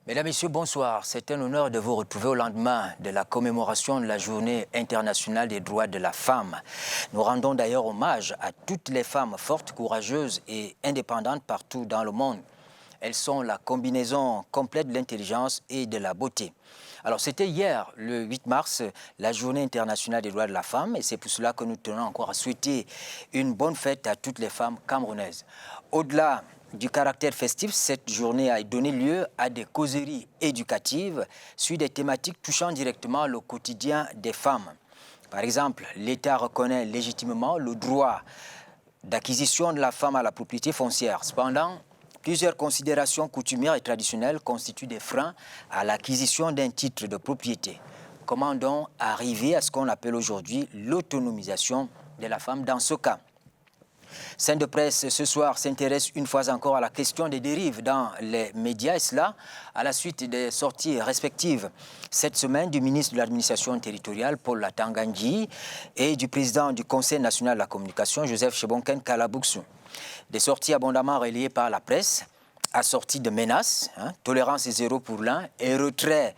Mesdames, Messieurs, bonsoir. C'est un honneur de vous retrouver au lendemain de la commémoration de la Journée internationale des droits de la femme. Nous rendons d'ailleurs hommage à toutes les femmes fortes, courageuses et indépendantes partout dans le monde. Elles sont la combinaison complète de l'intelligence et de la beauté. Alors, c'était hier, le 8 mars, la Journée internationale des droits de la femme, et c'est pour cela que nous tenons encore à souhaiter une bonne fête à toutes les femmes camerounaises. Au-delà du caractère festif, cette journée a donné lieu à des causeries éducatives sur des thématiques touchant directement le quotidien des femmes. Par exemple, l'État reconnaît légitimement le droit d'acquisition de la femme à la propriété foncière. Cependant, plusieurs considérations coutumières et traditionnelles constituent des freins à l'acquisition d'un titre de propriété. Comment donc arriver à ce qu'on appelle aujourd'hui l'autonomisation de la femme dans ce cas? Scène de presse ce soir s'intéresse une fois encore à la question des dérives dans les médias, et cela à la suite des sorties respectives cette semaine du ministre de l'administration territoriale Paul Latangandji et du président du Conseil national de la communication Joseph Chebonken Kalabouksou. Des sorties abondamment relayées par la presse, assorties de menaces, tolérance zéro pour l'un et retrait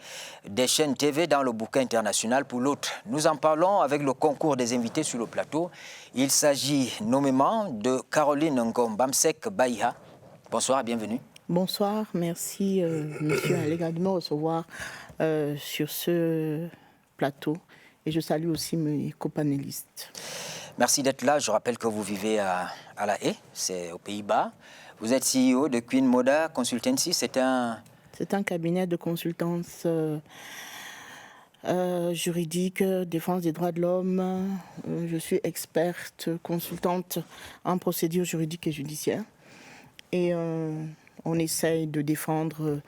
des chaînes TV dans le bouquin international pour l'autre. Nous en parlons avec le concours des invités sur le plateau. Il s'agit nommément de Caroline Ngombamsek Baïha. Bonsoir, bienvenue. Bonsoir, merci monsieur Allega de me recevoir sur ce plateau et je salue aussi mes copanélistes. Merci d'être là. Je rappelle que vous vivez à La Haye, c'est aux Pays-Bas. Vous êtes CEO de Queen Moda Consultancy. C'est un cabinet de consultance juridique, défense des droits de l'homme. Je suis experte, consultante en procédure juridique et judiciaire. Et on essaye de défendre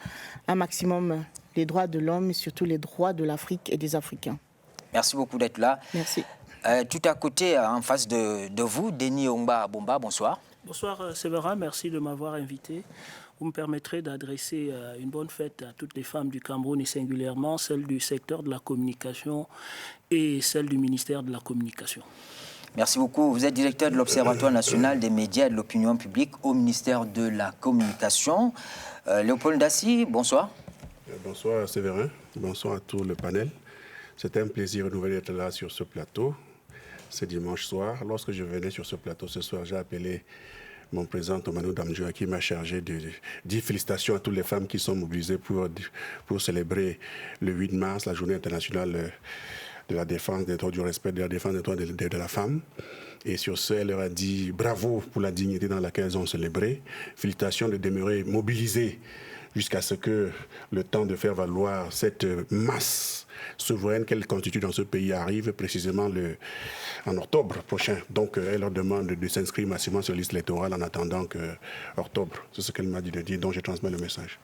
un maximum les droits de l'homme et surtout les droits de l'Afrique et des Africains. Merci beaucoup d'être là. Merci. Tout à côté, en face de vous, Denis Ongba Bomba, bonsoir. Bonsoir Séverin, merci de m'avoir invité. Vous me permettrez d'adresser une bonne fête à toutes les femmes du Cameroun et singulièrement celles du secteur de la communication et celles du ministère de la Communication. Merci beaucoup. Vous êtes directeur de l'Observatoire national des médias et de l'opinion publique au ministère de la Communication. Léopold Dassi, bonsoir. Bonsoir Séverin, bonsoir à tout le panel. C'est un plaisir renouvelé d'être là sur ce plateau. C'est dimanche soir. Lorsque je venais sur ce plateau ce soir, j'ai appelé mon président Tomanou Damjoua qui m'a chargé de dire félicitations à toutes les femmes qui sont mobilisées pour célébrer le 8 mars, la journée internationale de la défense des droits, du respect de la défense des droits de la femme. Et sur ce, elle leur a dit bravo pour la dignité dans laquelle elles ont célébré. Félicitations de demeurer mobilisées jusqu'à ce que le temps de faire valoir cette masse souveraine qu'elle constitue dans ce pays arrive précisément en octobre prochain. Donc, elle leur demande de s'inscrire massivement sur la liste électorale en attendant octobre. C'est ce qu'elle m'a dit de dire, donc je transmets le message.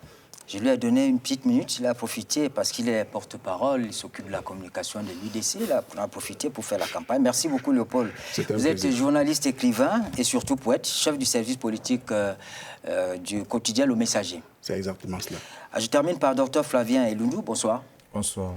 Je lui ai donné une petite minute, il a profité parce qu'il est porte-parole, il s'occupe de la communication de l'UDC, il a profité pour faire la campagne. Merci beaucoup Léopold. Vous êtes journaliste, écrivain et surtout poète, chef du service politique du quotidien Le Messager. C'est exactement cela. Je termine par Dr Flavien Elundou, bonsoir. Bonsoir.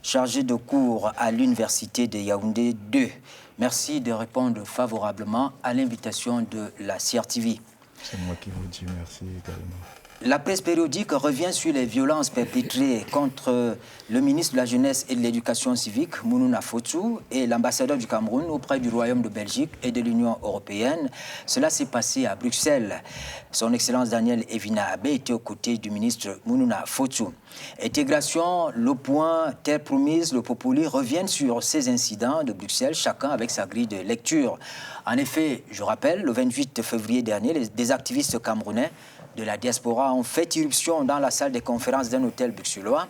Chargé de cours à l'Université de Yaoundé 2. Merci de répondre favorablement à l'invitation de la CRTV. C'est moi qui vous dis merci également. La presse périodique revient sur les violences perpétrées contre le ministre de la Jeunesse et de l'Éducation civique, Mounouna Fotsou, et l'ambassadeur du Cameroun auprès du Royaume de Belgique et de l'Union européenne. Cela s'est passé à Bruxelles. Son Excellence Daniel Evina Abbé était aux côtés du ministre Mounouna Fotsou. Intégration, Le Point, Terre Promise, Le Populi reviennent sur ces incidents de Bruxelles, chacun avec sa grille de lecture. En effet, je rappelle, le 28 février dernier, des activistes camerounais de la diaspora ont fait irruption dans la salle des conférences d'un hôtel bruxellois.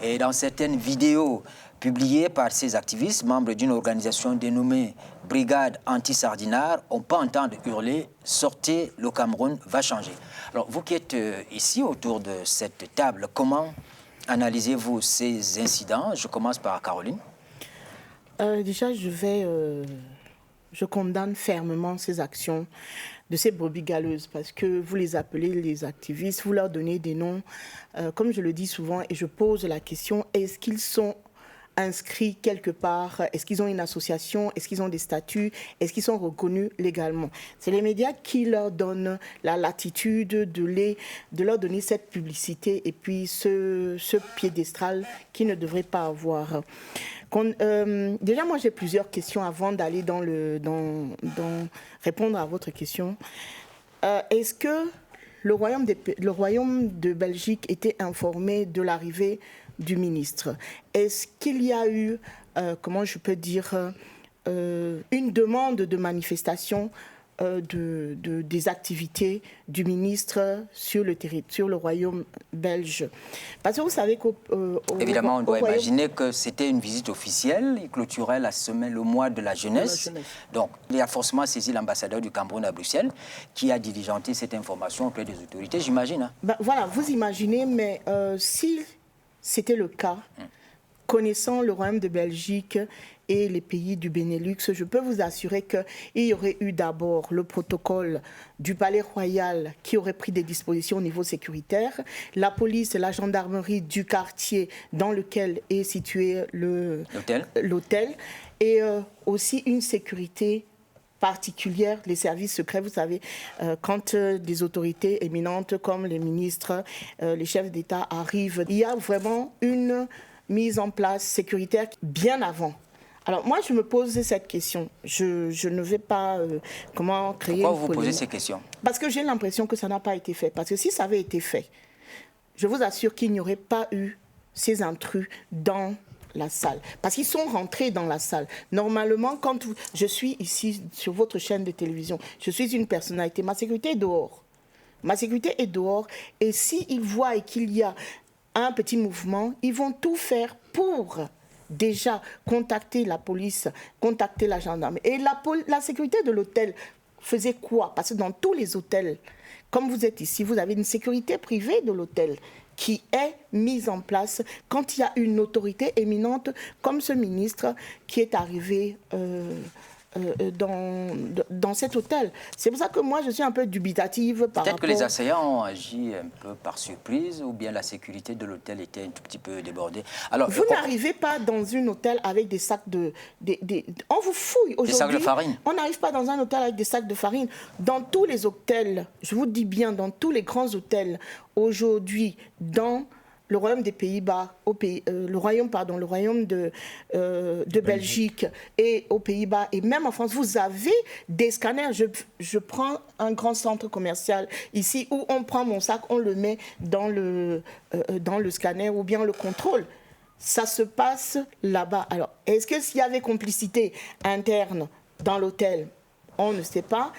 Et dans certaines vidéos publiées par ces activistes, membres d'une organisation dénommée Brigade Anti-Sardinard, on peut entendre hurler « Sortez, le Cameroun va changer ». Alors, vous qui êtes ici autour de cette table, comment analysez-vous ces incidents? Je commence par Caroline. Déjà, je condamne fermement ces actions de ces brebis galeuses parce que vous les appelez les activistes, vous leur donnez des noms, comme je le dis souvent, et je pose la question, est-ce qu'ils sont inscrits quelque part? Est-ce qu'ils ont une association? Est-ce qu'ils ont des statuts? Est-ce qu'ils sont reconnus légalement? C'est les médias qui leur donnent la latitude de leur donner cette publicité et puis ce piédestal qu'ils ne devraient pas avoir. Déjà, moi, j'ai plusieurs questions avant d'aller dans répondre à votre question. Est-ce que le royaume de Belgique était informé de l'arrivée du ministre? Est-ce qu'il y a eu, comment je peux dire, une demande de manifestation des activités du ministre sur le royaume belge? Parce que vous savez évidemment, on doit imaginer que c'était une visite officielle. Il clôturait le mois de la jeunesse. Donc, il a forcément saisi l'ambassadeur du Cameroun à Bruxelles qui a diligenté cette information auprès des autorités, j'imagine. Hein? Ben, voilà, vous imaginez, mais si c'était le cas, connaissant le royaume de Belgique et les pays du Benelux, je peux vous assurer qu'il y aurait eu d'abord le protocole du Palais Royal qui aurait pris des dispositions au niveau sécuritaire, la police et la gendarmerie du quartier dans lequel est situé l'hôtel, et aussi une sécurité particulière, les services secrets. Vous savez, quand des autorités éminentes comme les ministres, les chefs d'État arrivent, il y a vraiment une mise en place sécuritaire bien avant. Alors moi, je me pose cette question. Je ne vais pas créer. Pourquoi vous posez ces questions? Parce que j'ai l'impression que ça n'a pas été fait. Parce que si ça avait été fait, je vous assure qu'il n'y aurait pas eu ces intrus dans la salle. Parce qu'ils sont rentrés dans la salle. Normalement, quand je suis ici sur votre chaîne de télévision, je suis une personnalité. Ma sécurité est dehors. Ma sécurité est dehors. Et s'ils voient qu'il y a un petit mouvement, ils vont tout faire pour déjà contacter la police, contacter la gendarmerie. Et la sécurité de l'hôtel faisait quoi? Parce que dans tous les hôtels, comme vous êtes ici, vous avez une sécurité privée de l'hôtel qui est mise en place quand il y a une autorité éminente comme ce ministre qui est arrivé dans cet hôtel. C'est pour ça que moi, je suis un peu dubitative par rapport... Peut-être que les assaillants ont agi un peu par surprise ou bien la sécurité de l'hôtel était un tout petit peu débordée. Alors, vous n'arrivez pas dans un hôtel avec des sacs on vous fouille aujourd'hui. Des sacs de farine. On n'arrive pas dans un hôtel avec des sacs de farine. Dans tous les hôtels, je vous dis bien, dans tous les grands hôtels, aujourd'hui, dans le royaume des Pays-Bas, le royaume de Belgique et aux Pays-Bas et même en France, vous avez des scanners. Je prends un grand centre commercial ici où on prend mon sac, on le met dans le scanner ou bien le contrôle. Ça se passe là-bas. Alors, est-ce qu'il y avait complicité interne dans l'hôtel? On ne sait pas.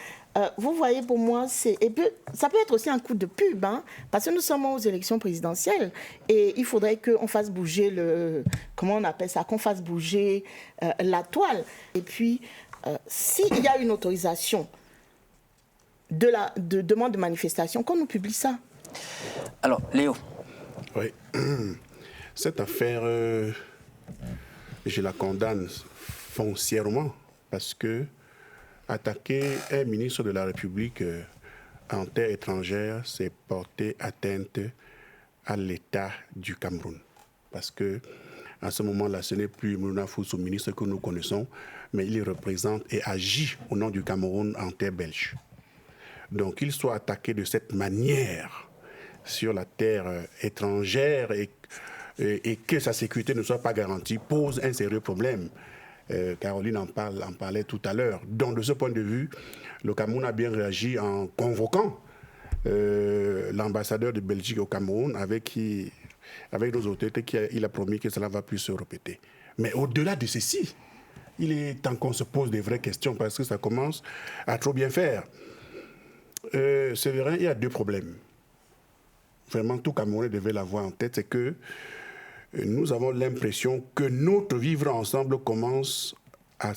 Vous voyez, pour moi, ça peut être aussi un coup de pub, hein, parce que nous sommes aux élections présidentielles et il faudrait qu'on fasse bouger qu'on fasse bouger la toile. Et puis, s'il y a une autorisation de demande de manifestation, qu'on nous publie ça. Alors, Léo. Oui. Cette affaire, je la condamne foncièrement parce que attaquer un ministre de la République en terre étrangère, c'est porter atteinte à l'État du Cameroun. Parce que à ce moment-là, ce n'est plus Mouna Foussou, ministre que nous connaissons, mais il représente et agit au nom du Cameroun en terre belge. Donc, qu'il soit attaqué de cette manière sur la terre étrangère et que sa sécurité ne soit pas garantie pose un sérieux problème. Caroline en parlait tout à l'heure. Donc, de ce point de vue, le Cameroun a bien réagi en convoquant l'ambassadeur de Belgique au Cameroun avec nos autorités, il a promis que cela ne va plus se répéter. Mais au-delà de ceci, il est temps qu'on se pose des vraies questions parce que ça commence à trop bien faire. C'est vrai, il y a deux problèmes. Vraiment, tout Camerounais devait l'avoir en tête, c'est que nous avons l'impression que notre vivre ensemble commence à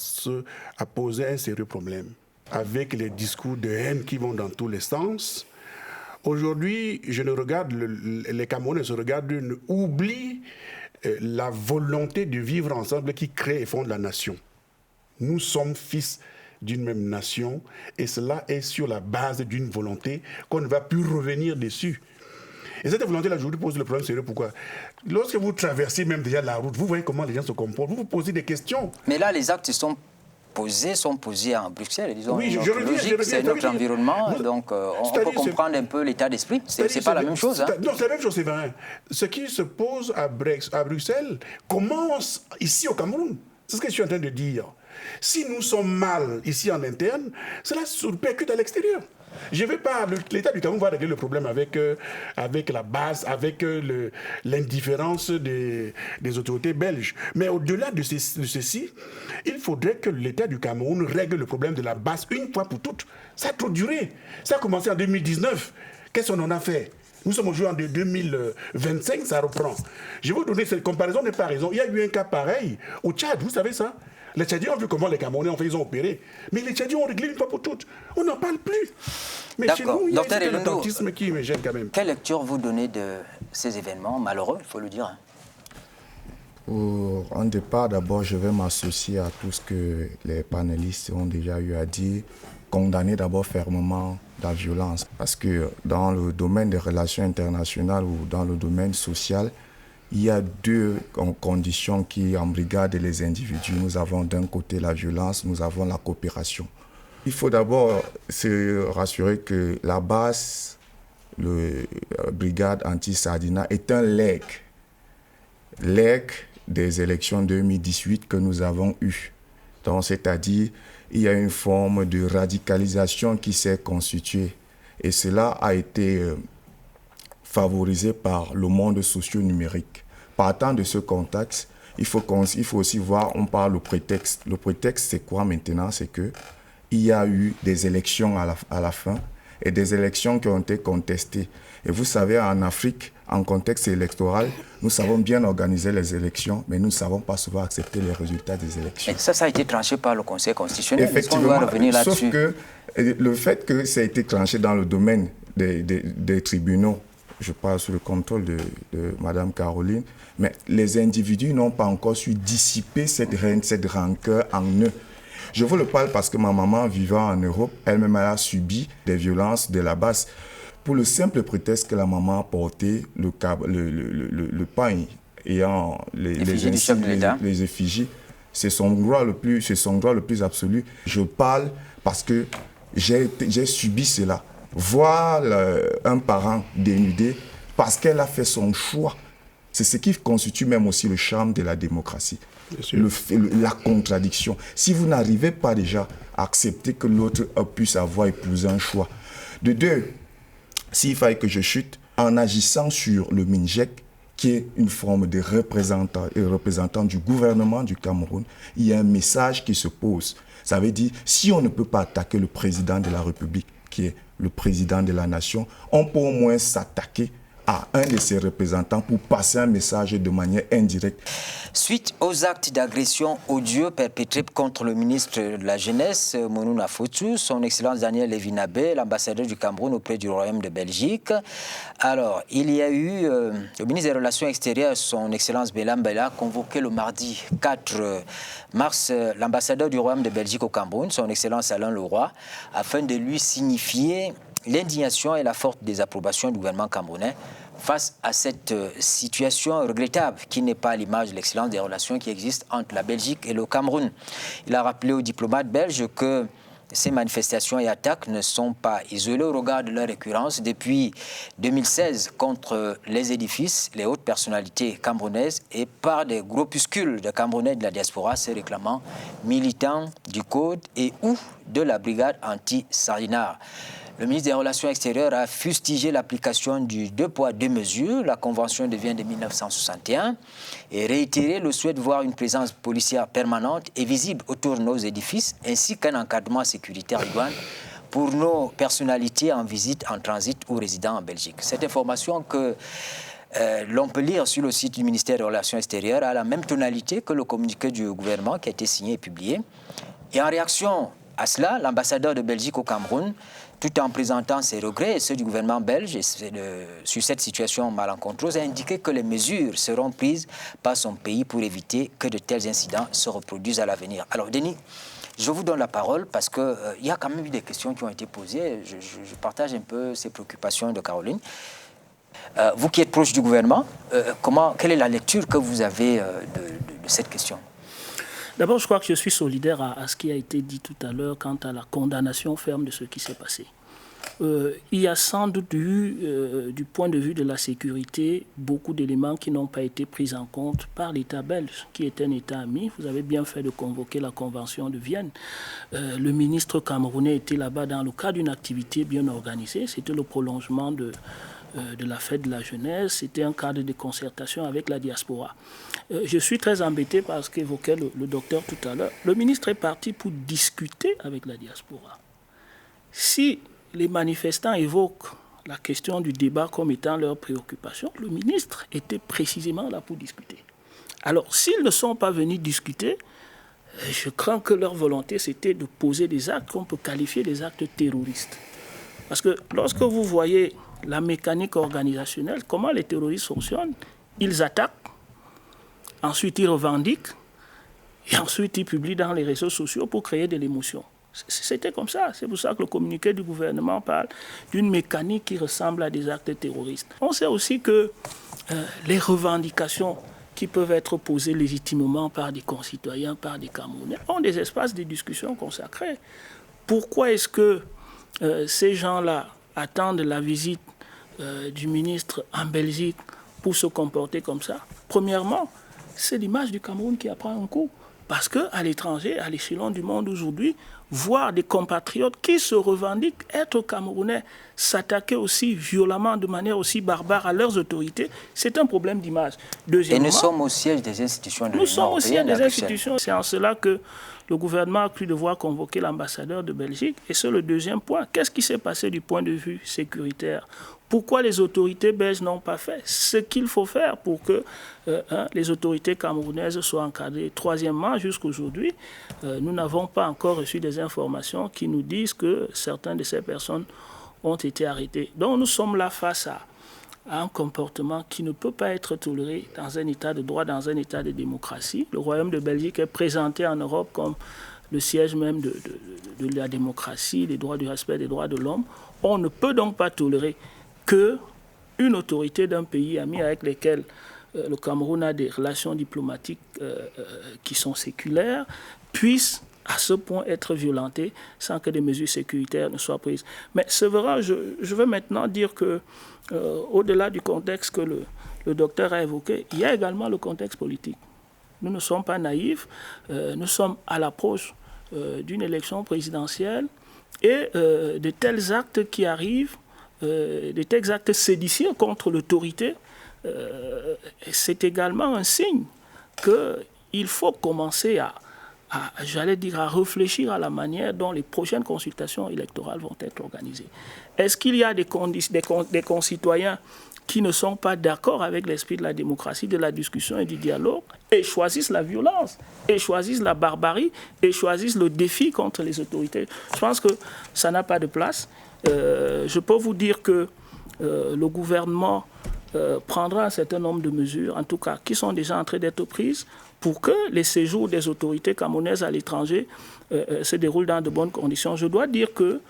poser un sérieux problème. Avec les discours de haine qui vont dans tous les sens. Aujourd'hui, les Camerounais se regardent, oublient la volonté de vivre ensemble qui crée et fonde la nation. Nous sommes fils d'une même nation et cela est sur la base d'une volonté qu'on ne va plus revenir dessus. Et cette volonté-là, je vous pose le problème sérieux. Pourquoi? Lorsque vous traversez même déjà la route, vous voyez comment les gens se comportent, vous vous posez des questions. Mais là, les actes sont posés en Bruxelles. Disons, oui, c'est notre environnement, donc on peut comprendre un peu l'état d'esprit. C'est pas la même chose. Hein. Non, c'est la même chose, c'est vrai. Ce qui se pose à Bruxelles commence ici au Cameroun. C'est ce que je suis en train de dire. Si nous sommes mal ici en interne, cela se répercute à l'extérieur. Je ne vais pas, l'État du Cameroun va régler le problème avec la base, avec l'indifférence des autorités belges. Mais au-delà de ceci, il faudrait que l'État du Cameroun règle le problème de la base une fois pour toutes. Ça a trop duré. Ça a commencé en 2019. Qu'est-ce qu'on en a fait? Nous sommes aujourd'hui en 2025, ça reprend. Je vais vous donner cette comparaison n'est pas raison. Il y a eu un cas pareil au Tchad, vous savez ça? Les Tchadiens ont vu comment les Camerounais ont fait, ils ont opéré. Mais les Tchadiens ont réglé une fois pour toutes. On n'en parle plus. Mais chez nous, il y a un attentisme qui me gêne quand même. Quelle lecture vous donnez de ces événements malheureux, il faut le dire? Pour un départ, d'abord, je vais m'associer à tout ce que les panélistes ont déjà eu à dire. Condamner d'abord fermement la violence. Parce que dans le domaine des relations internationales ou dans le domaine social, il y a deux conditions qui embrigadent les individus. Nous avons d'un côté la violence, nous avons la coopération. Il faut d'abord se rassurer que la base, la brigade anti-Sardina, est un legs des élections 2018 que nous avons eues. Donc, c'est-à-dire, il y a une forme de radicalisation qui s'est constituée. Et cela a été favorisé par le monde socio-numérique. Partant de ce contexte, il faut aussi voir, on parle du prétexte. Le prétexte, c'est quoi maintenant? C'est qu'il y a eu des élections à la fin et des élections qui ont été contestées. Et vous savez, en Afrique, en contexte électoral, nous savons bien organiser les élections, mais nous ne savons pas souvent accepter les résultats des élections. Et ça a été tranché par le Conseil constitutionnel. Effectivement, sauf que le fait que ça a été tranché dans le domaine des tribunaux, je parle sous le contrôle de Mme Caroline, mais les individus n'ont pas encore su dissiper cette rancœur en eux. Je vous le parle parce que ma maman, vivant en Europe, elle-même a subi des violences de la base. Pour le simple prétexte que la maman a porté le pain ayant les effigies, c'est son droit le plus absolu. Je parle parce que j'ai subi cela. Voir un parent dénudé parce qu'elle a fait son choix, c'est ce qui constitue même aussi le charme de la démocratie. La contradiction. Si vous n'arrivez pas déjà à accepter que l'autre puisse avoir épousé un choix. De deux, s'il fallait que je chute en agissant sur le MINJEC, qui est une forme de représentant du gouvernement du Cameroun, il y a un message qui se pose. Ça veut dire, si on ne peut pas attaquer le président de la République, qui est le président de la nation, on peut au moins s'attaquer à un de ses représentants pour passer un message de manière indirecte. Suite aux actes d'agression odieux perpétrés contre le ministre de la Jeunesse, Mounouna Foutou, son Excellence Daniel Lévy-Nabé, l'ambassadeur du Cameroun auprès du Royaume de Belgique. Alors, il y a eu le ministre des Relations extérieures, son Excellence Bélam Bella, convoqué le mardi 4 mars l'ambassadeur du Royaume de Belgique au Cameroun, son Excellence Alain Leroy, afin de lui signifier l'indignation et la forte désapprobation du gouvernement camerounais face à cette situation regrettable qui n'est pas à l'image de l'excellence des relations qui existent entre la Belgique et le Cameroun. Il a rappelé aux diplomates belges que ces manifestations et attaques ne sont pas isolées au regard de leur récurrence depuis 2016 contre les édifices, les hautes personnalités camerounaises et par des groupuscules de Camerounais de la diaspora se réclamant militants du Code et ou de la brigade anti-Sardina. Le ministre des Relations extérieures a fustigé l'application du 2 poids 2 mesures. La convention devient de 1961 et réitéré le souhait de voir une présence policière permanente et visible autour de nos édifices ainsi qu'un encadrement sécuritaire et douane pour nos personnalités en visite, en transit ou résidant en Belgique. Cette information que l'on peut lire sur le site du ministère des Relations extérieures a la même tonalité que le communiqué du gouvernement qui a été signé et publié. Et en réaction à cela, l'ambassadeur de Belgique au Cameroun, tout en présentant ses regrets et ceux du gouvernement belge sur cette situation malencontreuse, a indiqué que les mesures seront prises par son pays pour éviter que de tels incidents se reproduisent à l'avenir. Alors, Denis, je vous donne la parole parce qu'il y a quand même eu des questions qui ont été posées. Je partage un peu ces préoccupations de Caroline. Vous qui êtes proche du gouvernement, quelle est la lecture que vous avez de cette question? D'abord, je crois que je suis solidaire à ce qui a été dit tout à l'heure quant à la condamnation ferme de ce qui s'est passé. Il y a sans doute eu, du point de vue de la sécurité, beaucoup d'éléments qui n'ont pas été pris en compte par l'État belge, qui est un État ami. Vous avez bien fait de convoquer la Convention de Vienne. Le ministre camerounais était là-bas dans le cadre d'une activité bien organisée. C'était le prolongement de la fête de la jeunesse. C'était un cadre de concertation avec la diaspora. Je suis très embêté par ce qu'évoquait le docteur tout à l'heure. Le ministre est parti pour discuter avec la diaspora. Si les manifestants évoquent la question du débat comme étant leur préoccupation, le ministre était précisément là pour discuter. Alors, s'ils ne sont pas venus discuter, je crains que leur volonté, c'était de poser des actes qu'on peut qualifier des actes terroristes. Parce que lorsque vous voyez la mécanique organisationnelle, comment les terroristes fonctionnent, ils attaquent, ensuite ils revendiquent, et ensuite ils publient dans les réseaux sociaux pour créer de l'émotion. C'était comme ça. C'est pour ça que le communiqué du gouvernement parle d'une mécanique qui ressemble à des actes terroristes. On sait aussi que les revendications qui peuvent être posées légitimement par des concitoyens, par des Camerounais, ont des espaces de discussion consacrés. Pourquoi est-ce que ces gens-là attendent la visite du ministre en Belgique pour se comporter comme ça? Premièrement, c'est l'image du Cameroun qui apprend un coup. Parce qu'à l'étranger, à l'échelon du monde aujourd'hui, voir des compatriotes qui se revendiquent être Camerounais s'attaquer aussi violemment, de manière aussi barbare à leurs autorités, c'est un problème d'image. Et nous sommes au siège des institutions de l'Union européenne. Nous sommes au siège des institutions. C'est en cela que le gouvernement a cru devoir convoquer l'ambassadeur de Belgique. Et c'est le deuxième point. Qu'est-ce qui s'est passé du point de vue sécuritaire ? Pourquoi les autorités belges n'ont pas fait ce qu'il faut faire pour que les autorités camerounaises soient encadrées? Troisièmement, jusqu'aujourd'hui, nous n'avons pas encore reçu des informations qui nous disent que certaines de ces personnes ont été arrêtées. Donc nous sommes là face à un comportement qui ne peut pas être toléré dans un état de droit, dans un état de démocratie. Le Royaume de Belgique est présenté en Europe comme le siège même de la démocratie, des droits, du respect des droits de l'homme. On ne peut donc pas tolérer qu'une autorité d'un pays ami avec lequel le Cameroun a des relations diplomatiques qui sont séculaires puisse à ce point être violentée sans que des mesures sécuritaires ne soient prises. Mais c'est vrai, je veux maintenant dire que au-delà du contexte que le docteur a évoqué, il y a également le contexte politique. Nous ne sommes pas naïfs, nous sommes à l'approche d'une élection présidentielle et de tels actes qui arrivent, de tels actes séditieux contre l'autorité, c'est également un signe qu'il faut commencer à réfléchir à la manière dont les prochaines consultations électorales vont être organisées. Est-ce qu'il y a des concitoyens qui ne sont pas d'accord avec l'esprit de la démocratie, de la discussion et du dialogue, et choisissent la violence, et choisissent la barbarie, et choisissent le défi contre les autorités? Je pense que ça n'a pas de place. Je peux vous dire que le gouvernement prendra un certain nombre de mesures, en tout cas, qui sont déjà en train d'être prises pour que les séjours des autorités camerounaises à l'étranger se déroulent dans de bonnes conditions. Je dois dire que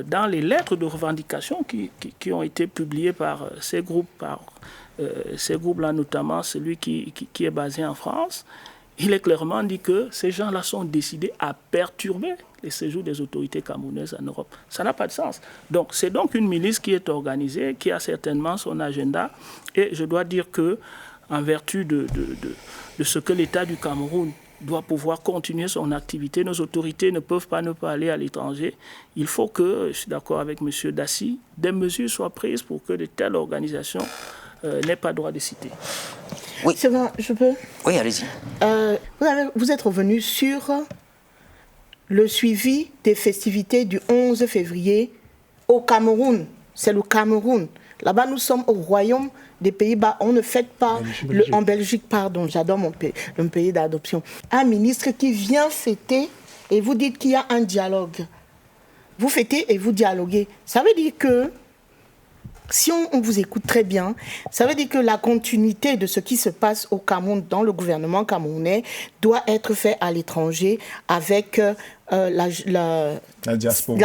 dans les lettres de revendication qui ont été publiées par ces groupes-là, notamment celui qui est basé en France, il est clairement dit que ces gens-là sont décidés à perturber les séjours des autorités camerounaises en Europe. Ça n'a pas de sens. Donc, c'est donc une milice qui est organisée, qui a certainement son agenda. Et je dois dire que, en vertu de ce que l'État du Cameroun doit pouvoir continuer son activité, nos autorités ne peuvent pas ne pas aller à l'étranger. Il faut que, je suis d'accord avec M. Dassy, des mesures soient prises pour que de telles organisations n'aient pas droit de citer. Oui. C'est bon, je peux? Oui, allez-y. Vous êtes revenu sur le suivi des festivités du 11 février au Cameroun. C'est le Cameroun. Là-bas, nous sommes au royaume des Pays-Bas. On ne fête pas en Belgique, pardon, j'adore mon pays d'adoption. Un ministre qui vient fêter et vous dites qu'il y a un dialogue. Vous fêtez et vous dialoguez. Ça veut dire que, si on vous écoute très bien, ça veut dire que la continuité de ce qui se passe au Cameroun, dans le gouvernement camerounais, doit être fait à l'étranger avec la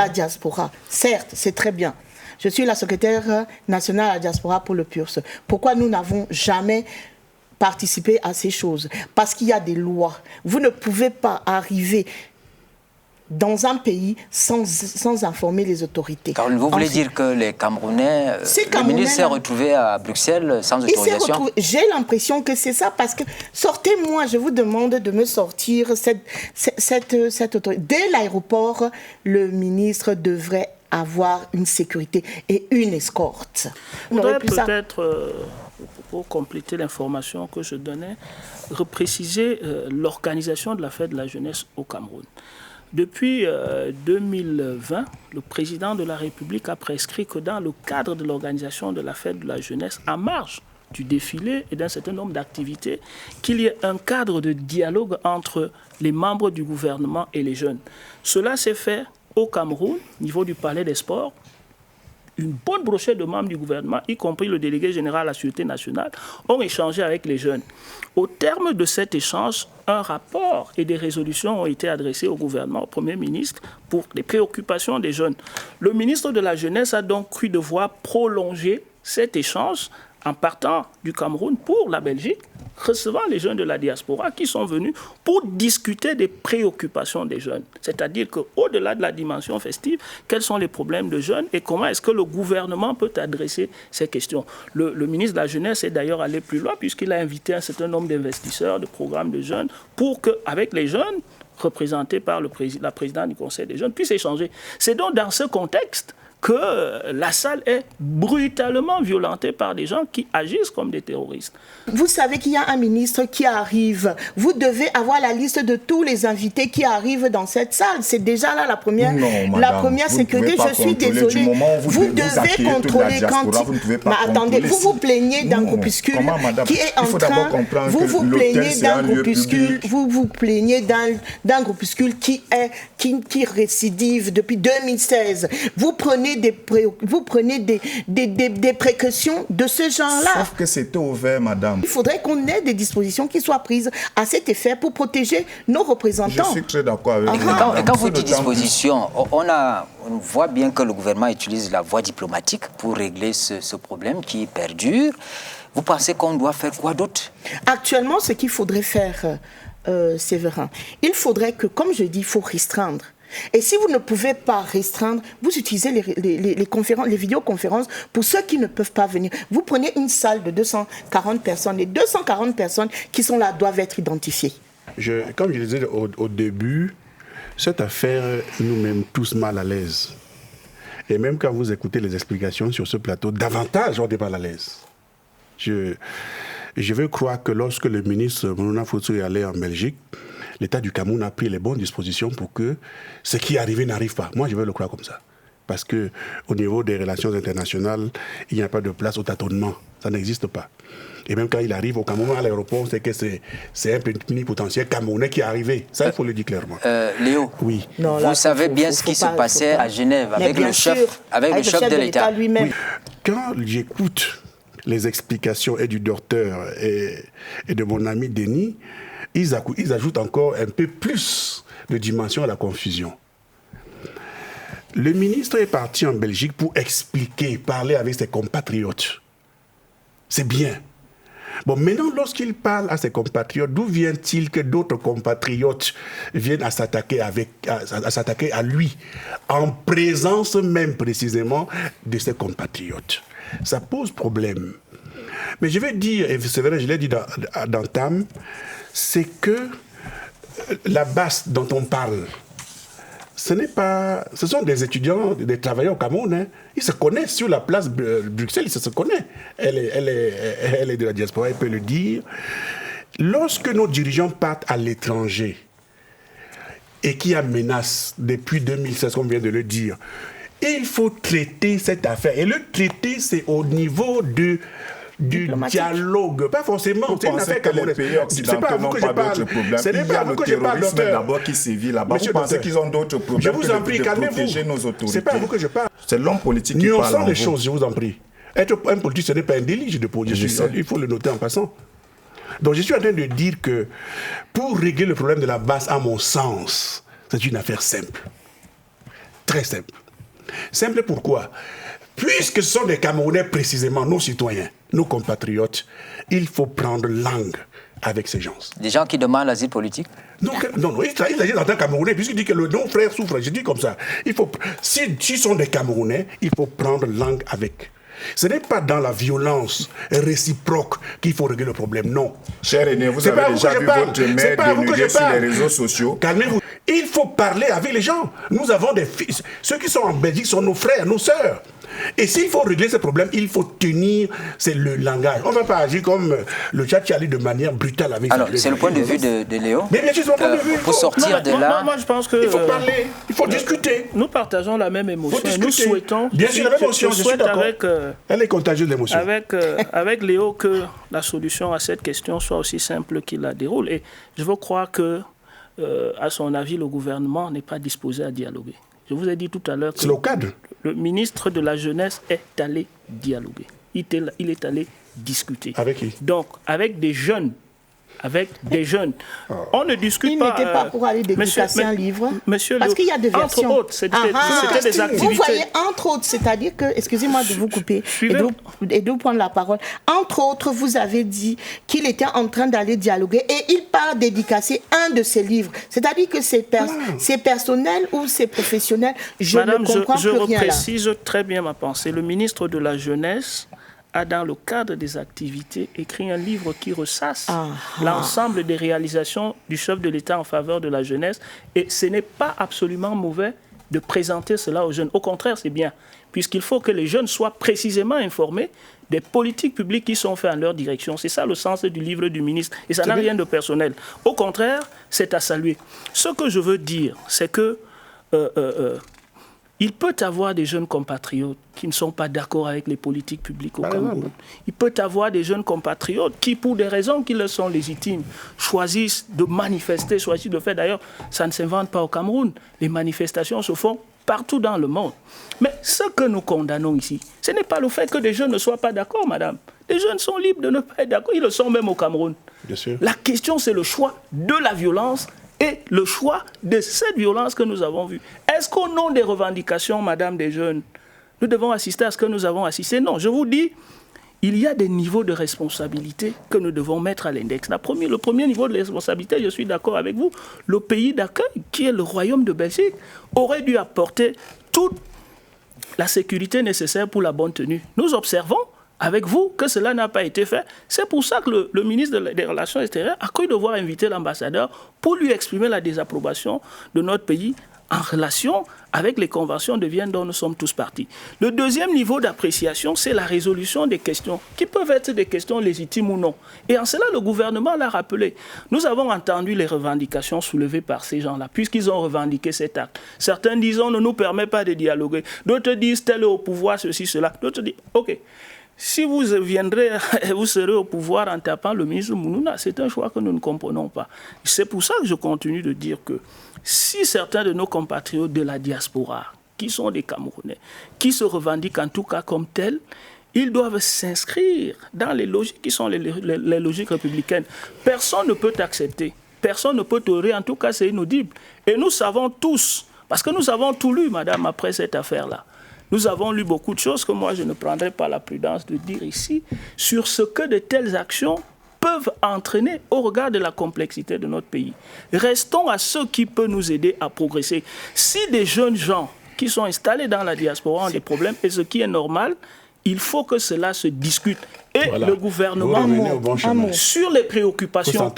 diaspora. Certes, c'est très bien. Je suis la secrétaire nationale à la diaspora pour le PURS. Pourquoi nous n'avons jamais participé à ces choses? Parce qu'il y a des lois. Vous ne pouvez pas arriver dans un pays sans informer les autorités. Caroline, vous voulez dire que les Camerounais, le ministre s'est retrouvé à Bruxelles sans autorisation? J'ai l'impression que c'est ça, parce que sortez-moi, je vous demande de me sortir cette autorité. Dès l'aéroport, le ministre devrait avoir une sécurité et une escorte. Je voudrais peut-être, pour compléter l'information que je donnais, repréciser l'organisation de la fête de la jeunesse au Cameroun. Depuis 2020, le président de la République a prescrit que dans le cadre de l'organisation de la fête de la jeunesse, en marge du défilé et d'un certain nombre d'activités, qu'il y ait un cadre de dialogue entre les membres du gouvernement et les jeunes. Cela s'est fait au Cameroun, au niveau du Palais des Sports. Une bonne brochette de membres du gouvernement, y compris le délégué général à la Sûreté nationale, ont échangé avec les jeunes. Au terme de cet échange, un rapport et des résolutions ont été adressés au gouvernement, au Premier ministre, pour les préoccupations des jeunes. Le ministre de la Jeunesse a donc cru devoir prolonger cet échange en partant du Cameroun pour la Belgique, recevant les jeunes de la diaspora qui sont venus pour discuter des préoccupations des jeunes. C'est-à-dire qu'au-delà de la dimension festive, quels sont les problèmes de jeunes et comment est-ce que le gouvernement peut adresser ces questions. Le ministre de la Jeunesse est d'ailleurs allé plus loin puisqu'il a invité un certain nombre d'investisseurs, de programmes de jeunes, pour qu'avec les jeunes, représentés par la présidente du Conseil des jeunes, puissent échanger. C'est donc dans ce contexte que la salle est brutalement violentée par des gens qui agissent comme des terroristes. Vous savez qu'il y a un ministre qui arrive. Vous devez avoir la liste de tous les invités qui arrivent dans cette salle. C'est déjà là la première, sécurité. Je suis désolée. Vous devez contrôler quand... Mais attendez, vous vous plaignez d'un groupuscule qui est en train... Vous vous plaignez d'un groupuscule. Vous vous plaignez d'un groupuscule qui récidive depuis 2016. Vous prenez des précautions de ce genre-là. Sauf que c'était ouvert, madame. Il faudrait qu'on ait des dispositions qui soient prises à cet effet pour protéger nos représentants. Je suis très d'accord avec vous. Quand vous dites dispositions, on voit bien que le gouvernement utilise la voie diplomatique pour régler ce problème qui perdure. Vous pensez qu'on doit faire quoi d'autre? Actuellement, ce qu'il faudrait faire, Séverin, il faudrait que, comme je dis, il faut restreindre. Et si vous ne pouvez pas restreindre, vous utilisez les vidéoconférences pour ceux qui ne peuvent pas venir. Vous prenez une salle de 240 personnes. Les 240 personnes qui sont là doivent être identifiées. Comme je le disais au début, cette affaire nous met tous mal à l'aise. Et même quand vous écoutez les explications sur ce plateau, davantage on est mal à l'aise. Je veux croire que lorsque le ministre Moulouna Foutsou est allé en Belgique, l'État du Cameroun a pris les bonnes dispositions pour que ce qui est arrivé n'arrive pas. Moi, je veux le croire comme ça. Parce qu'au niveau des relations internationales, il n'y a pas de place au tâtonnement. Ça n'existe pas. Et même quand il arrive au Cameroun, à l'aéroport, c'est que c'est un plénipotentiaire camerounais qui est arrivé. Ça, il faut le dire clairement. Léo, oui. Non, vous savez bien ce qui se passait à Genève avec le chef de l'État lui-même. Oui. Quand j'écoute les explications et du docteur et de mon ami Denis, ils ajoutent encore un peu plus de dimension à la confusion. Le ministre est parti en Belgique pour expliquer, parler avec ses compatriotes. C'est bien. Bon, maintenant, lorsqu'il parle à ses compatriotes, d'où vient-il que d'autres compatriotes viennent à s'attaquer à lui, en présence même précisément de ses compatriotes? Ça pose problème. Mais je vais dire, et c'est vrai, je l'ai dit dans TAM, c'est que la base dont on parle, ce sont des étudiants, des travailleurs au Cameroun. Hein. Ils se connaissent sur la place Bruxelles, ils se connaissent. Elle est de la diaspora, elle peut le dire. Lorsque nos dirigeants partent à l'étranger et qu'il y a menace depuis 2016, comme on vient de le dire, il faut traiter cette affaire. Et le traiter, c'est au niveau du dialogue, pas forcément. Vous pensez que les pays occidentaux n'ont pas d'autres problèmes? Il y a le terrorisme d'abord qui sévit là-bas. Vous pensez qu'ils ont d'autres problèmes je vous en prie, que de protéger nos autorités? C'est pas à vous que je parle. C'est l'homme politique qui parle en vous. Les choses, je vous en prie. Être un politique, ce n'est pas un délit, il faut le noter en passant. Donc je suis en train de dire que pour régler le problème de la base, à mon sens, c'est une affaire simple. Très simple. Simple pourquoi? puisque ce sont des Camerounais précisément, nos citoyens, nos compatriotes, il faut prendre langue avec ces gens. Des gens qui demandent l'asile politique? Non, il agit en tant que Camerounais, puisqu'il dit que le non-frère souffre. Je dis comme ça. S'ils sont des Camerounais, il faut prendre langue avec. Ce n'est pas dans la violence réciproque qu'il faut régler le problème, non. Cher aîné, vous avez déjà vu votre mère dénuder sur les réseaux sociaux. Calmez-vous. Il faut parler avec les gens. Nous avons des fils. Ceux qui sont en Belgique sont nos frères, nos sœurs. Et s'il faut régler ce problème, il faut tenir, c'est le langage. On ne va pas agir comme le Tchatchali de manière brutale avec. Alors, c'est le point de vue de Léo. Mais bien sûr, c'est mon point de vue. Pour sortir de là... Moi, je pense que... Il faut parler, il faut discuter. Nous partageons la même émotion. Nous souhaitons... Bien sûr, la même émotion, je suis d'accord. Elle est contagieuse, l'émotion. Avec Léo, que la solution à cette question soit aussi simple qu'il la déroule. Et je veux croire que, à son avis, le gouvernement n'est pas disposé à dialoguer. Je vous ai dit tout à l'heure que le ministre de la Jeunesse est allé dialoguer. Il est allé discuter. Avec qui? Donc, avec des jeunes. On ne discute pas... Il n'était pas pour aller dédicacer un livre. Monsieur parce qu'il y a des versions. Entre autres, c'était des activités. Vous voyez, entre autres, c'est-à-dire que, excusez-moi de vous couper et de vous prendre la parole, entre autres, vous avez dit qu'il était en train d'aller dialoguer et il part dédicacer un de ses livres. C'est-à-dire que c'est personnel ou c'est professionnel. Madame, ne comprends plus rien là. Je reprécise très bien ma pensée. Le ministre de la Jeunesse a, dans le cadre des activités, écrit un livre qui ressasse l'ensemble des réalisations du chef de l'État en faveur de la jeunesse. Et ce n'est pas absolument mauvais de présenter cela aux jeunes. Au contraire, c'est bien, puisqu'il faut que les jeunes soient précisément informés des politiques publiques qui sont faites en leur direction. C'est ça le sens du livre du ministre. Et ça n'a rien de personnel. Au contraire, c'est à saluer. Ce que je veux dire, c'est que il peut y avoir des jeunes compatriotes qui ne sont pas d'accord avec les politiques publiques au Cameroun. Il peut y avoir des jeunes compatriotes qui, pour des raisons qui leur sont légitimes, choisissent de manifester, choisissent de faire. D'ailleurs, ça ne s'invente pas au Cameroun. Les manifestations se font partout dans le monde. Mais ce que nous condamnons ici, ce n'est pas le fait que des jeunes ne soient pas d'accord, madame. Les jeunes sont libres de ne pas être d'accord. Ils le sont même au Cameroun. Bien sûr. La question, c'est le choix de la violence et le choix de cette violence que nous avons vue. Est-ce qu'au nom des revendications, madame, des jeunes, nous devons assister à ce que nous avons assisté? Non, je vous dis, il y a des niveaux de responsabilité que nous devons mettre à l'index. Le premier niveau de responsabilité, je suis d'accord avec vous, le pays d'accueil, qui est le Royaume de Belgique, aurait dû apporter toute la sécurité nécessaire pour la bonne tenue. Nous observons avec vous que cela n'a pas été fait. C'est pour ça que le ministre des Relations extérieures a cru devoir inviter l'ambassadeur pour lui exprimer la désapprobation de notre pays en relation avec les conventions de Vienne dont nous sommes tous partis. Le deuxième niveau d'appréciation, c'est la résolution des questions, qui peuvent être des questions légitimes ou non. Et en cela, le gouvernement l'a rappelé. Nous avons entendu les revendications soulevées par ces gens-là, puisqu'ils ont revendiqué cet acte. Certains disent, on ne nous permet pas de dialoguer. D'autres disent, tel est au pouvoir, ceci, cela. D'autres disent, OK. Si vous viendrez, vous serez au pouvoir en tapant le ministre Mounouna, c'est un choix que nous ne comprenons pas. C'est pour ça que je continue de dire que si certains de nos compatriotes de la diaspora, qui sont des Camerounais, qui se revendiquent en tout cas comme tels, ils doivent s'inscrire dans les logiques qui sont les logiques républicaines. Personne ne peut accepter, personne ne peut tolérer, en tout cas c'est inaudible. Et nous savons tous, parce que nous avons tout lu, madame, après cette affaire-là. Nous avons lu beaucoup de choses que moi, je ne prendrai pas la prudence de dire ici, sur ce que de telles actions peuvent entraîner au regard de la complexité de notre pays. Restons à ce qui peut nous aider à progresser. Si des jeunes gens qui sont installés dans la diaspora ont des problèmes, et ce qui est normal, il faut que cela se discute. Et le gouvernement, sur les préoccupations,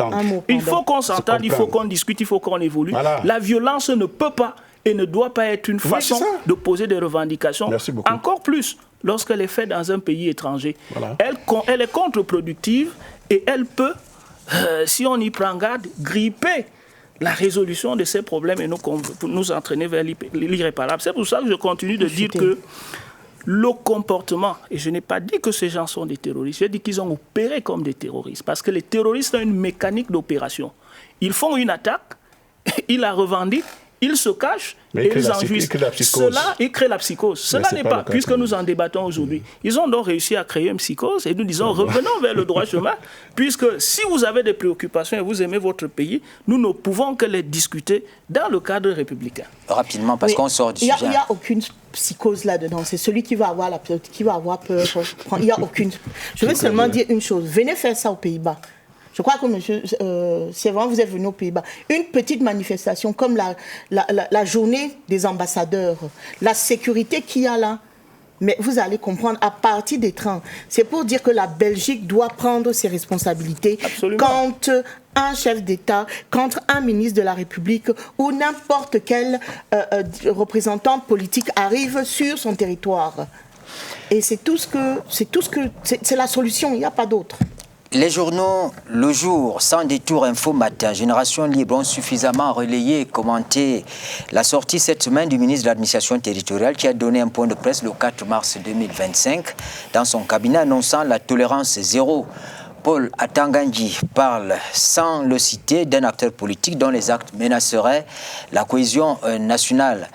il faut qu'on s'entende, il faut qu'on discute, il faut qu'on évolue. Voilà. La violence ne peut pas et ne doit pas être une façon de poser des revendications. Encore plus lorsqu'elle est faite dans un pays étranger. Voilà. Elle est contre-productive et elle peut, si on y prend garde, gripper la résolution de ces problèmes et nous entraîner vers l'irréparable. C'est pour ça que je continue de dire que le comportement, et je n'ai pas dit que ces gens sont des terroristes, j'ai dit qu'ils ont opéré comme des terroristes, parce que les terroristes ont une mécanique d'opération. Ils font une attaque, ils la revendiquent, ils se cachent Mais et ils enregistrent. Ils créent la psychose. Cela n'est pas, puisque nous en débattons aujourd'hui. Ils ont donc réussi à créer une psychose et nous disons revenons vers le droit chemin, puisque si vous avez des préoccupations et vous aimez votre pays, nous ne pouvons que les discuter dans le cadre républicain. Rapidement, parce qu'on sort du sujet. Il n'y a aucune psychose là-dedans. C'est celui qui va avoir peur. Il n'y a aucune. Je veux seulement dire une chose. Venez faire ça aux Pays-Bas. Je crois que monsieur, c'est vrai, vous êtes venu aux Pays-Bas. Une petite manifestation comme la journée des ambassadeurs, la sécurité qu'il y a là, mais vous allez comprendre, à partir des trains, c'est pour dire que la Belgique doit prendre ses responsabilités. Absolument. Quand un chef d'État, quand un ministre de la République ou n'importe quel représentant politique arrive sur son territoire. Et c'est la solution, il n'y a pas d'autre. Les journaux Le Jour, Sans Détour, Info Matin, Génération Libre ont suffisamment relayé et commenté la sortie cette semaine du ministre de l'Administration territoriale qui a donné un point de presse le 4 mars 2025 dans son cabinet annonçant la tolérance zéro. Paul Atangandji parle, sans le citer, d'un acteur politique dont les actes menaceraient la cohésion nationale.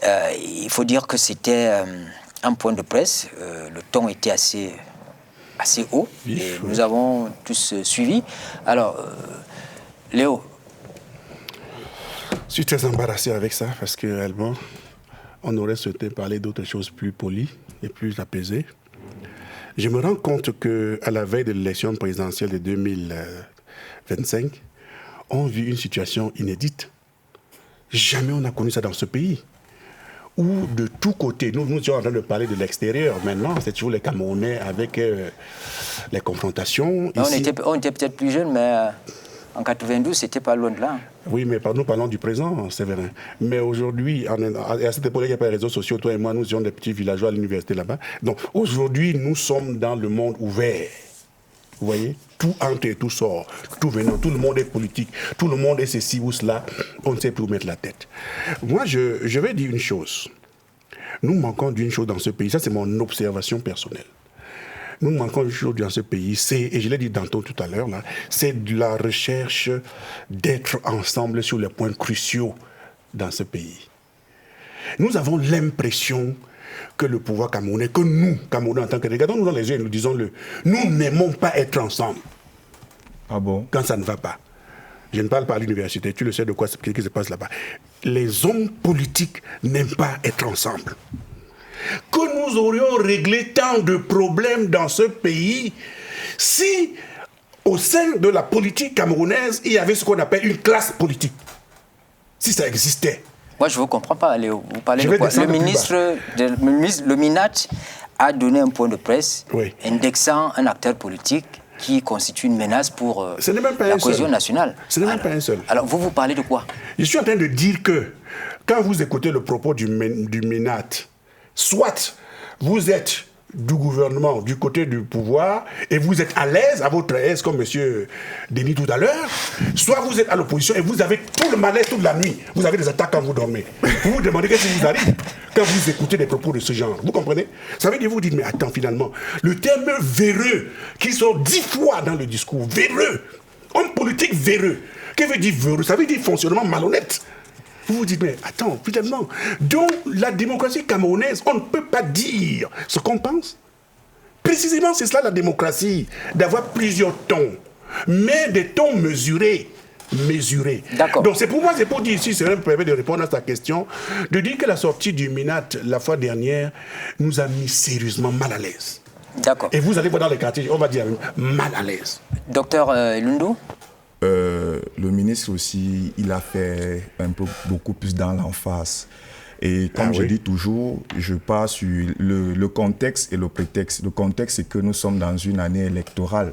Il faut dire que c'était un point de presse. Le ton était assez haut et nous avons tous suivi. Alors, Léo. Je suis très embarrassé avec ça parce que réellement, on aurait souhaité parler d'autres choses plus polies et plus apaisées. Je me rends compte qu'à la veille de l'élection présidentielle de 2025, on vit une situation inédite. Jamais on n'a connu ça dans ce pays. Où de tous côtés, nous sommes en train de parler de l'extérieur maintenant, c'est toujours les Camerounais avec les confrontations. On était peut-être plus jeunes, mais en 92, c'était pas loin de là. Oui, mais nous parlons du présent, c'est vrai. Mais aujourd'hui, à cette époque, il n'y a pas de réseaux sociaux. Toi et moi, nous étions des petits villageois à l'université là-bas. Donc aujourd'hui, nous sommes dans le monde ouvert. Vous voyez, tout entre et tout sort, tout venant, tout le monde est politique, tout le monde est ceci ou cela, on ne sait plus où mettre la tête. Moi, je vais dire une chose. Nous manquons d'une chose dans ce pays, ça c'est mon observation personnelle. Nous manquons d'une chose dans ce pays, et je l'ai dit tantôt tout à l'heure, c'est de la recherche d'être ensemble sur les points cruciaux dans ce pays. Nous avons l'impression que le pouvoir camerounais, que nous, Camerounais en tant que... Regardons-nous dans les yeux et nous disons-le. Nous n'aimons pas être ensemble. Ah bon? Quand ça ne va pas. Je ne parle pas à l'université, tu le sais de quoi ce qui se passe là-bas. Les hommes politiques n'aiment pas être ensemble. Que nous aurions réglé tant de problèmes dans ce pays si, au sein de la politique camerounaise, il y avait ce qu'on appelle une classe politique. Si ça existait. Moi, je ne vous comprends pas, Léo. Vous parlez de quoi? Le MINAT a donné un point de presse indexant un acteur politique qui constitue une menace pour la cohésion nationale. Ce n'est même pas un seul. Alors, vous parlez de quoi? Je suis en train de dire que, quand vous écoutez le propos du MINAT, soit vous êtes du gouvernement, du côté du pouvoir, et vous êtes à l'aise, à votre aise, comme M. Denis tout à l'heure, soit vous êtes à l'opposition et vous avez tout le malaise toute la nuit. Vous avez des attaques quand vous dormez. Vous vous demandez qu'est-ce qui vous arrive quand vous écoutez des propos de ce genre. Vous comprenez? Ça veut dire, vous dites, mais attends, finalement, le terme véreux, qui sort 10 fois dans le discours, véreux, homme politique véreux. Qu'est-ce que veut dire véreux? Ça veut dire fonctionnement malhonnête. Vous vous dites, mais attends, finalement, dans la démocratie camerounaise, on ne peut pas dire ce qu'on pense. Précisément, c'est cela la démocratie, d'avoir plusieurs tons, mais des tons mesurés. D'accord. Donc c'est pour moi, c'est pour dire ici, c'est me permet de répondre à ta question, de dire que la sortie du MINAT la fois dernière nous a mis sérieusement mal à l'aise. D'accord. Et vous allez voir dans les quartiers, on va dire mal à l'aise. Docteur Lundu? Le ministre aussi, il a fait beaucoup plus dans l'emphase. Et comme je dis toujours, je pars sur le contexte et le prétexte. Le contexte, c'est que nous sommes dans une année électorale.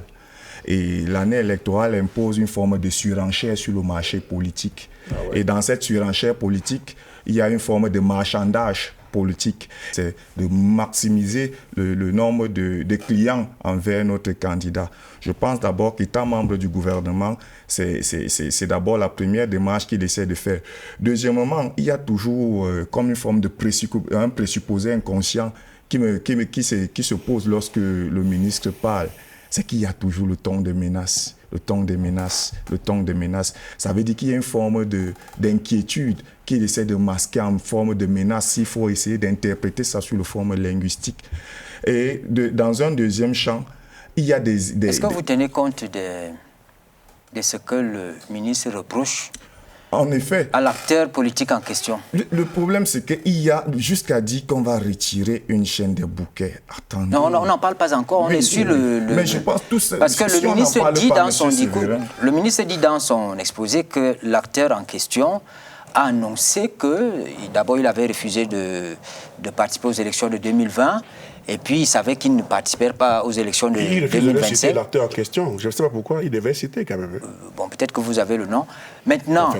Et l'année électorale impose une forme de surenchère sur le marché politique. Et dans cette surenchère politique, il y a une forme de marchandage politique. C'est de maximiser le nombre de clients envers notre candidat. Je pense d'abord qu'étant membre du gouvernement, c'est d'abord la première démarche qu'il essaie de faire. Deuxièmement, il y a toujours comme une forme de un présupposé inconscient qui se pose lorsque le ministre parle. C'est qu'il y a toujours le ton de menace. le ton des menaces. Ça veut dire qu'il y a une forme d'inquiétude qu'il essaie de masquer en forme de menace. Il faut essayer d'interpréter ça sous la forme linguistique. Et dans un deuxième champ, il y a Est-ce que vous tenez compte de ce que le ministre reproche en effet, à l'acteur politique en question? Le problème, c'est qu'il y a jusqu'à dire qu'on va retirer une chaîne de bouquets. Attendez. Non, on n'en parle pas encore. On est sur le... Mais je pense tous... Parce que le ministre dit dans son discours, le ministre dit dans son exposé que l'acteur en question a annoncé que d'abord il avait refusé de participer aux élections de 2020. Et puis, il savait qu'il ne participait pas aux élections de 2025. Il devait citer l'acteur en question. Je ne sais pas pourquoi, il devait citer quand même. Bon, peut-être que vous avez le nom. Maintenant,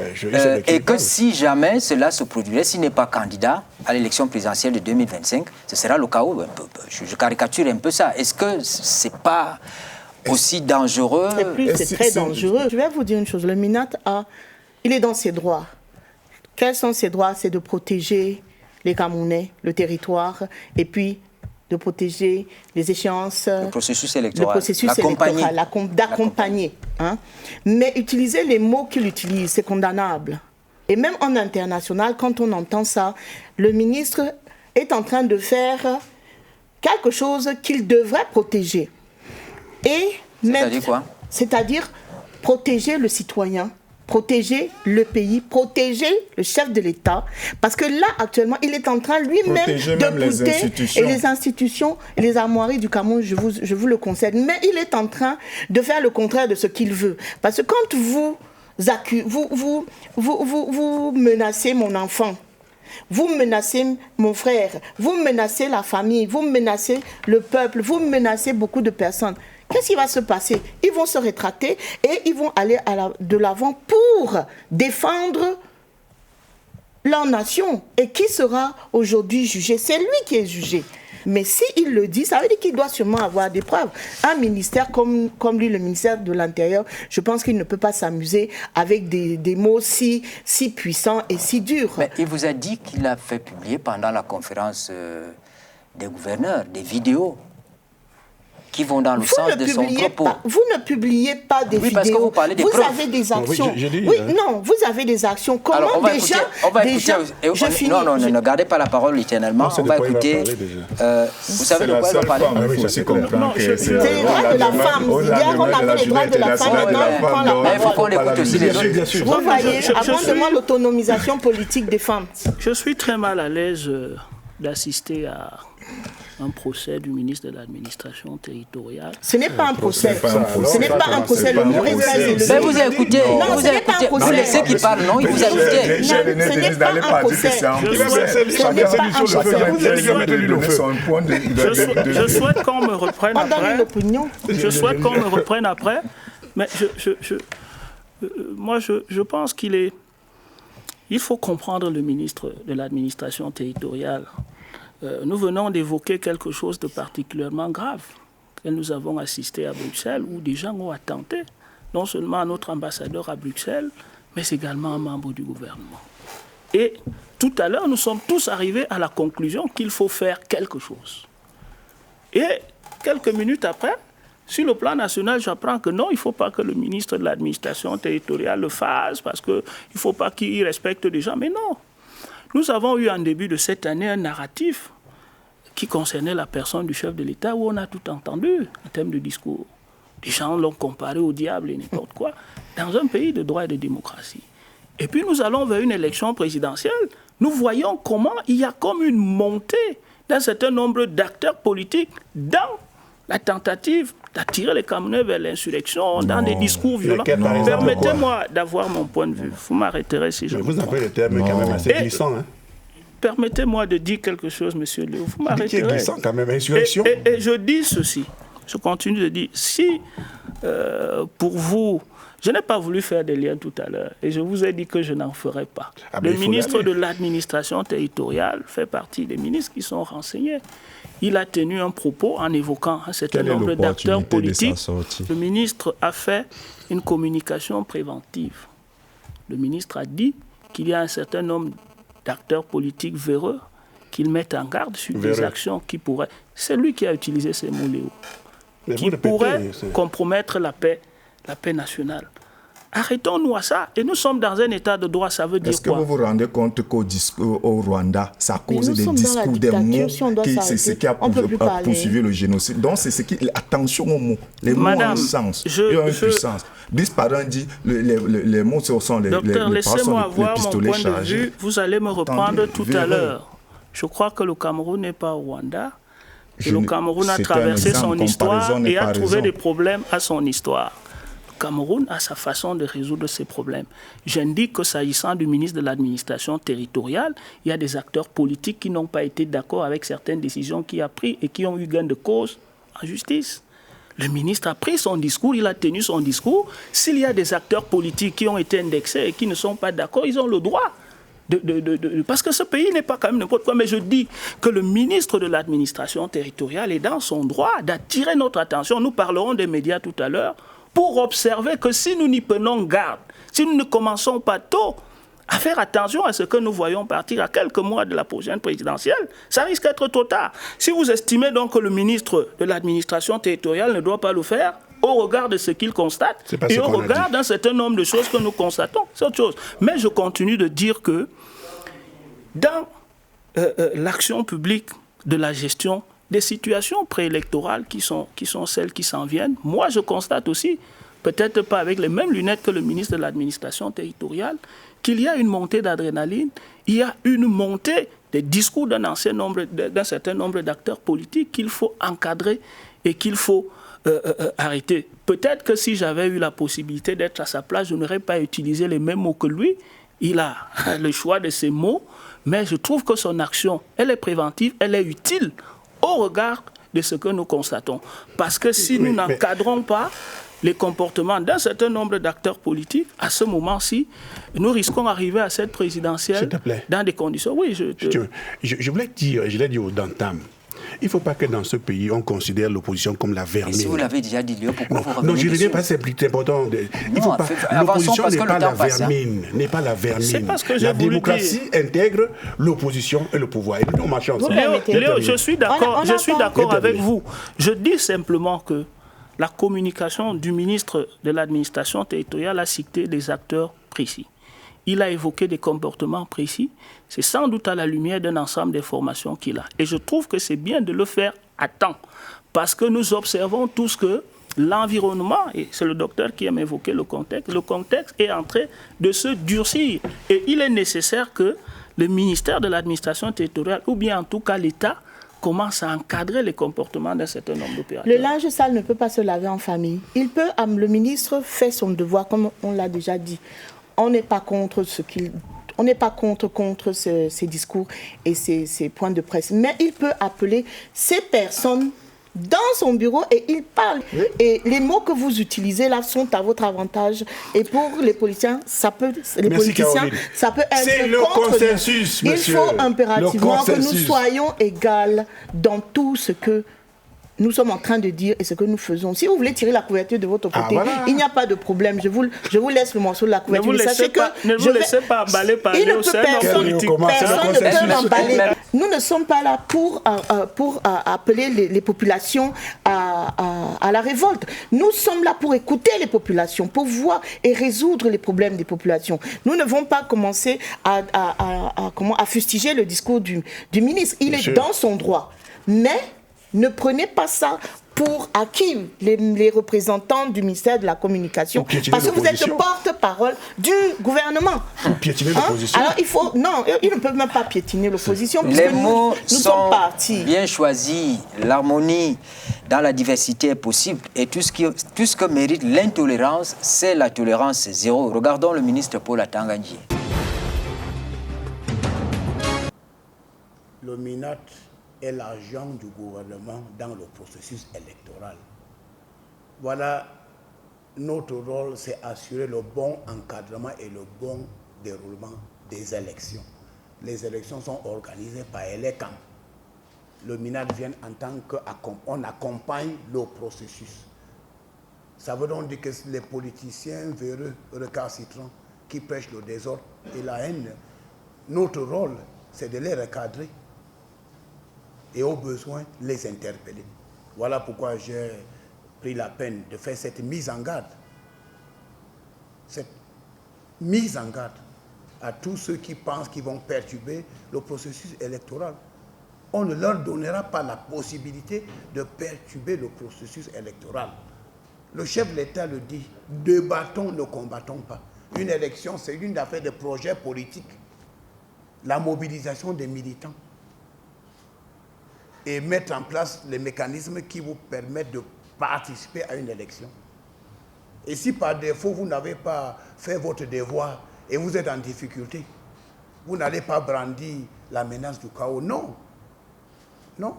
et que si jamais cela se produirait, s'il n'est pas candidat à l'élection présidentielle de 2025, ce sera le chaos. Je caricature un peu ça. Est-ce que ce n'est pas aussi dangereux? C'est très dangereux. Je vais vous dire une chose. Le MINAT il est dans ses droits. Quels sont ses droits? C'est de protéger les Camerounais, le territoire, et puis de protéger les échéances, le processus électoral, d'accompagner. Hein. Mais utiliser les mots qu'il utilise, c'est condamnable. Et même en international, quand on entend ça, le ministre est en train de faire quelque chose qu'il devrait protéger. C'est-à-dire quoi? C'est-à-dire protéger le citoyen, protéger le pays, protéger le chef de l'État, parce que là, actuellement, il est en train lui-même de bouder les institutions et les armoiries du Cameroun, je vous le concède, mais il est en train de faire le contraire de ce qu'il veut. Parce que quand vous menacez mon enfant, vous menacez mon frère, vous menacez la famille, vous menacez le peuple, vous menacez beaucoup de personnes. Qu'est-ce qui va se passer? Ils vont se rétracter et ils vont aller de l'avant pour défendre leur nation. Et qui sera aujourd'hui jugé? C'est lui qui est jugé. Mais s'il le dit, ça veut dire qu'il doit sûrement avoir des preuves. Un ministère comme lui, le ministère de l'Intérieur, je pense qu'il ne peut pas s'amuser avec des mots si puissants et si durs. Mais il vous a dit qu'il a fait publier pendant la conférence des gouverneurs des vidéos qui vont dans le sens de son propos. Vous ne publiez pas des vidéos. Parce que vous parlez des preuves. Avez des actions. Non, vous avez des actions. Comment alors, on va écouter. Non, ne gardez pas la parole littéralement. On va écouter. Vous savez de quoi on va parler? Il faut aussi comprendre que c'est les droits de la femme. Hier, on avait les droits de la femme. Maintenant, on prend la parole. Il faut qu'on écoute aussi les autres. Vous voyez, avant l'autonomisation politique des femmes. Je suis très mal à l'aise d'assister à un procès du ministre de l'administration territoriale. Ce n'est pas un procès. Ce n'est pas un procès. Le mot est très élevé. Mais vous écoutez. Non, ce n'est pas un procès. Vous laissez qu'il parle, non? Il vous a écouté. Ce n'est pas un procès. Je souhaite qu'on me reprenne après. Je souhaite qu'on me reprenne après. Mais moi, je pense il faut comprendre le ministre de l'administration territoriale. Nous venons d'évoquer quelque chose de particulièrement grave que nous avons assisté à Bruxelles, où des gens ont attenté, non seulement à notre ambassadeur à Bruxelles, mais également à un membre du gouvernement. Et tout à l'heure, nous sommes tous arrivés à la conclusion qu'il faut faire quelque chose. Et quelques minutes après, sur le plan national, j'apprends que non, il ne faut pas que le ministre de l'administration territoriale le fasse, parce qu'il ne faut pas qu'il respecte les gens. Mais non. Nous avons eu en début de cette année un narratif qui concernait la personne du chef de l'État où on a tout entendu en termes de discours. Les gens l'ont comparé au diable et n'importe quoi dans un pays de droit et de démocratie. Et puis nous allons vers une élection présidentielle. Nous voyons comment il y a comme une montée d'un certain nombre d'acteurs politiques dans la tentative d'attirer les Camerounais vers l'insurrection, dans des discours violents. Permettez-moi d'avoir mon point de vue. Vous m'arrêterez si je me trompe. Vous avez le terme quand même assez glissant. Hein? Permettez-moi de dire quelque chose, monsieur Léo. Vous m'arrêterez. C'est glissant quand même, insurrection. Et je dis ceci. Je continue de dire, si pour vous, je n'ai pas voulu faire des liens tout à l'heure, et je vous ai dit que je n'en ferai pas. Le ministre de l'administration territoriale fait partie des ministres qui sont renseignés. Il a tenu un propos en évoquant un certain nombre d'acteurs politiques. Le ministre a fait une communication préventive. Le ministre a dit qu'il y a un certain nombre d'acteurs politiques véreux qu'ils mettent en garde sur des actions qui pourraient... C'est lui qui a utilisé ces mots, Léo. Qui pourraient compromettre la paix la paix nationale. Arrêtons-nous à ça. Et nous sommes dans un état de droit, ça veut dire quoi? Est-ce que vous vous rendez compte qu'au au Rwanda, ça cause des discours, des mots, c'est ce qui a poursuivi le génocide. Donc c'est ce qui... Attention aux mots. Les mots ont un sens, ils ont une puissance. Brice Padin dit, les mots sont les Docteur, laissez-moi avoir mon point de vue. Vous allez me reprendre tout à l'heure. Je crois que le Cameroun n'est pas au Rwanda. Et le Cameroun a traversé son histoire et a trouvé des problèmes à son histoire. Le Cameroun a sa façon de résoudre ces problèmes. J'indique que s'agissant du ministre de l'administration territoriale, il y a des acteurs politiques qui n'ont pas été d'accord avec certaines décisions qu'il a prises et qui ont eu gain de cause en justice. Le ministre a pris son discours, il a tenu son discours. S'il y a des acteurs politiques qui ont été indexés et qui ne sont pas d'accord, ils ont le droit. Parce que ce pays n'est pas quand même n'importe quoi. Mais je dis que le ministre de l'administration territoriale est dans son droit d'attirer notre attention. Nous parlerons des médias tout à l'heure pour observer que si nous n'y prenons garde, si nous ne commençons pas tôt à faire attention à ce que nous voyons partir à quelques mois de la prochaine présidentielle, ça risque d'être trop tard. Si vous estimez donc que le ministre de l'administration territoriale ne doit pas le faire, au regard de ce qu'il constate et au regard d'un certain nombre de choses que nous constatons, c'est autre chose. Mais je continue de dire que dans l'action publique de la gestion des situations préélectorales qui sont celles qui s'en viennent, moi je constate aussi, peut-être pas avec les mêmes lunettes que le ministre de l'administration territoriale, qu'il y a une montée d'adrénaline, il y a une montée des discours d'un certain nombre d'acteurs politiques qu'il faut encadrer et qu'il faut arrêter. Peut-être que si j'avais eu la possibilité d'être à sa place, je n'aurais pas utilisé les mêmes mots que lui. Il a le choix de ses mots, mais je trouve que son action, elle est préventive, elle est utile au regard de ce que nous constatons. Parce que si nous n'encadrons pas les comportements d'un certain nombre d'acteurs politiques, à ce moment-ci, nous risquons d'arriver à cette présidentielle dans des conditions... Oui, je voulais dire, je l'ai dit au Dantam, il ne faut pas que dans ce pays, on considère l'opposition comme la vermine. Et si vous l'avez déjà dit, Léo, pourquoi vous revenez Non, je ne reviens pas, c'est plus important. L'opposition n'est pas la vermine. N'est pas la vermine. C'est pas ce que la démocratie intègre l'opposition et le pouvoir. Et nous, on marche ensemble. Léo, je suis d'accord avec vous. Je dis simplement que la communication du ministre de l'administration territoriale a cité des acteurs précis. Il a évoqué des comportements précis. C'est sans doute à la lumière d'un ensemble d'informations qu'il a. Et je trouve que c'est bien de le faire à temps. Parce que nous observons tous que l'environnement, et c'est le docteur qui aime évoquer le contexte est en train de se durcir. Et il est nécessaire que le ministère de l'administration territoriale, ou bien en tout cas l'État, commence à encadrer les comportements d'un certain nombre d'opérateurs. Le linge sale ne peut pas se laver en famille. Le ministre fait son devoir, comme on l'a déjà dit. On n'est pas contre ces discours et ces points de presse. Mais il peut appeler ces personnes dans son bureau et il parle. Oui. Et les mots que vous utilisez là sont à votre avantage. Et pour les politiciens, ça peut être c'est le consensus, monsieur. Il faut impérativement que nous soyons égales dans tout ce que nous sommes en train de dire et ce que nous faisons. Si vous voulez tirer la couverture de votre côté, il n'y a pas de problème. Je vous laisse le morceau de la couverture. Ne vous laissez pas emballer par les personne ne peut m'emballer. Nous ne sommes pas là pour appeler les populations à la révolte. Nous sommes là pour écouter les populations, pour voir et résoudre les problèmes des populations. Nous ne vont pas commencer à fustiger le discours du ministre. Il est dans son droit. Mais ne prenez pas ça pour acquis, les représentants du ministère de la Communication, parce que vous êtes le porte-parole du gouvernement. Piétiner l'opposition. Alors ils ne peuvent même pas piétiner l'opposition, puisque les mots nous sommes partis. Bien choisis, l'harmonie dans la diversité est possible, et tout ce que mérite l'intolérance, c'est la tolérance zéro. Regardons le ministre Paul Atangandji. Le MINAT est l'agent du gouvernement dans le processus électoral. Voilà, notre rôle, c'est assurer le bon encadrement et le bon déroulement des élections. Les élections sont organisées par ELECAM. Le MINAT vient en tant qu'on accompagne le processus. Ça veut donc dire que les politiciens véreux, recalcitrants, qui prêchent le désordre et la haine, notre rôle, c'est de les recadrer et au besoin les interpeller. Voilà pourquoi j'ai pris la peine de faire cette mise en garde cette mise en garde à tous ceux qui pensent qu'ils vont perturber le processus électoral. On ne leur donnera pas la possibilité de perturber le processus électoral. Le chef de l'État le dit, débattons, ne combattons pas. Une élection, c'est une affaire de projets politiques. La mobilisation des militants et mettre en place les mécanismes qui vous permettent de participer à une élection. Et si par défaut, vous n'avez pas fait votre devoir et vous êtes en difficulté, vous n'allez pas brandir la menace du chaos. Non. Non.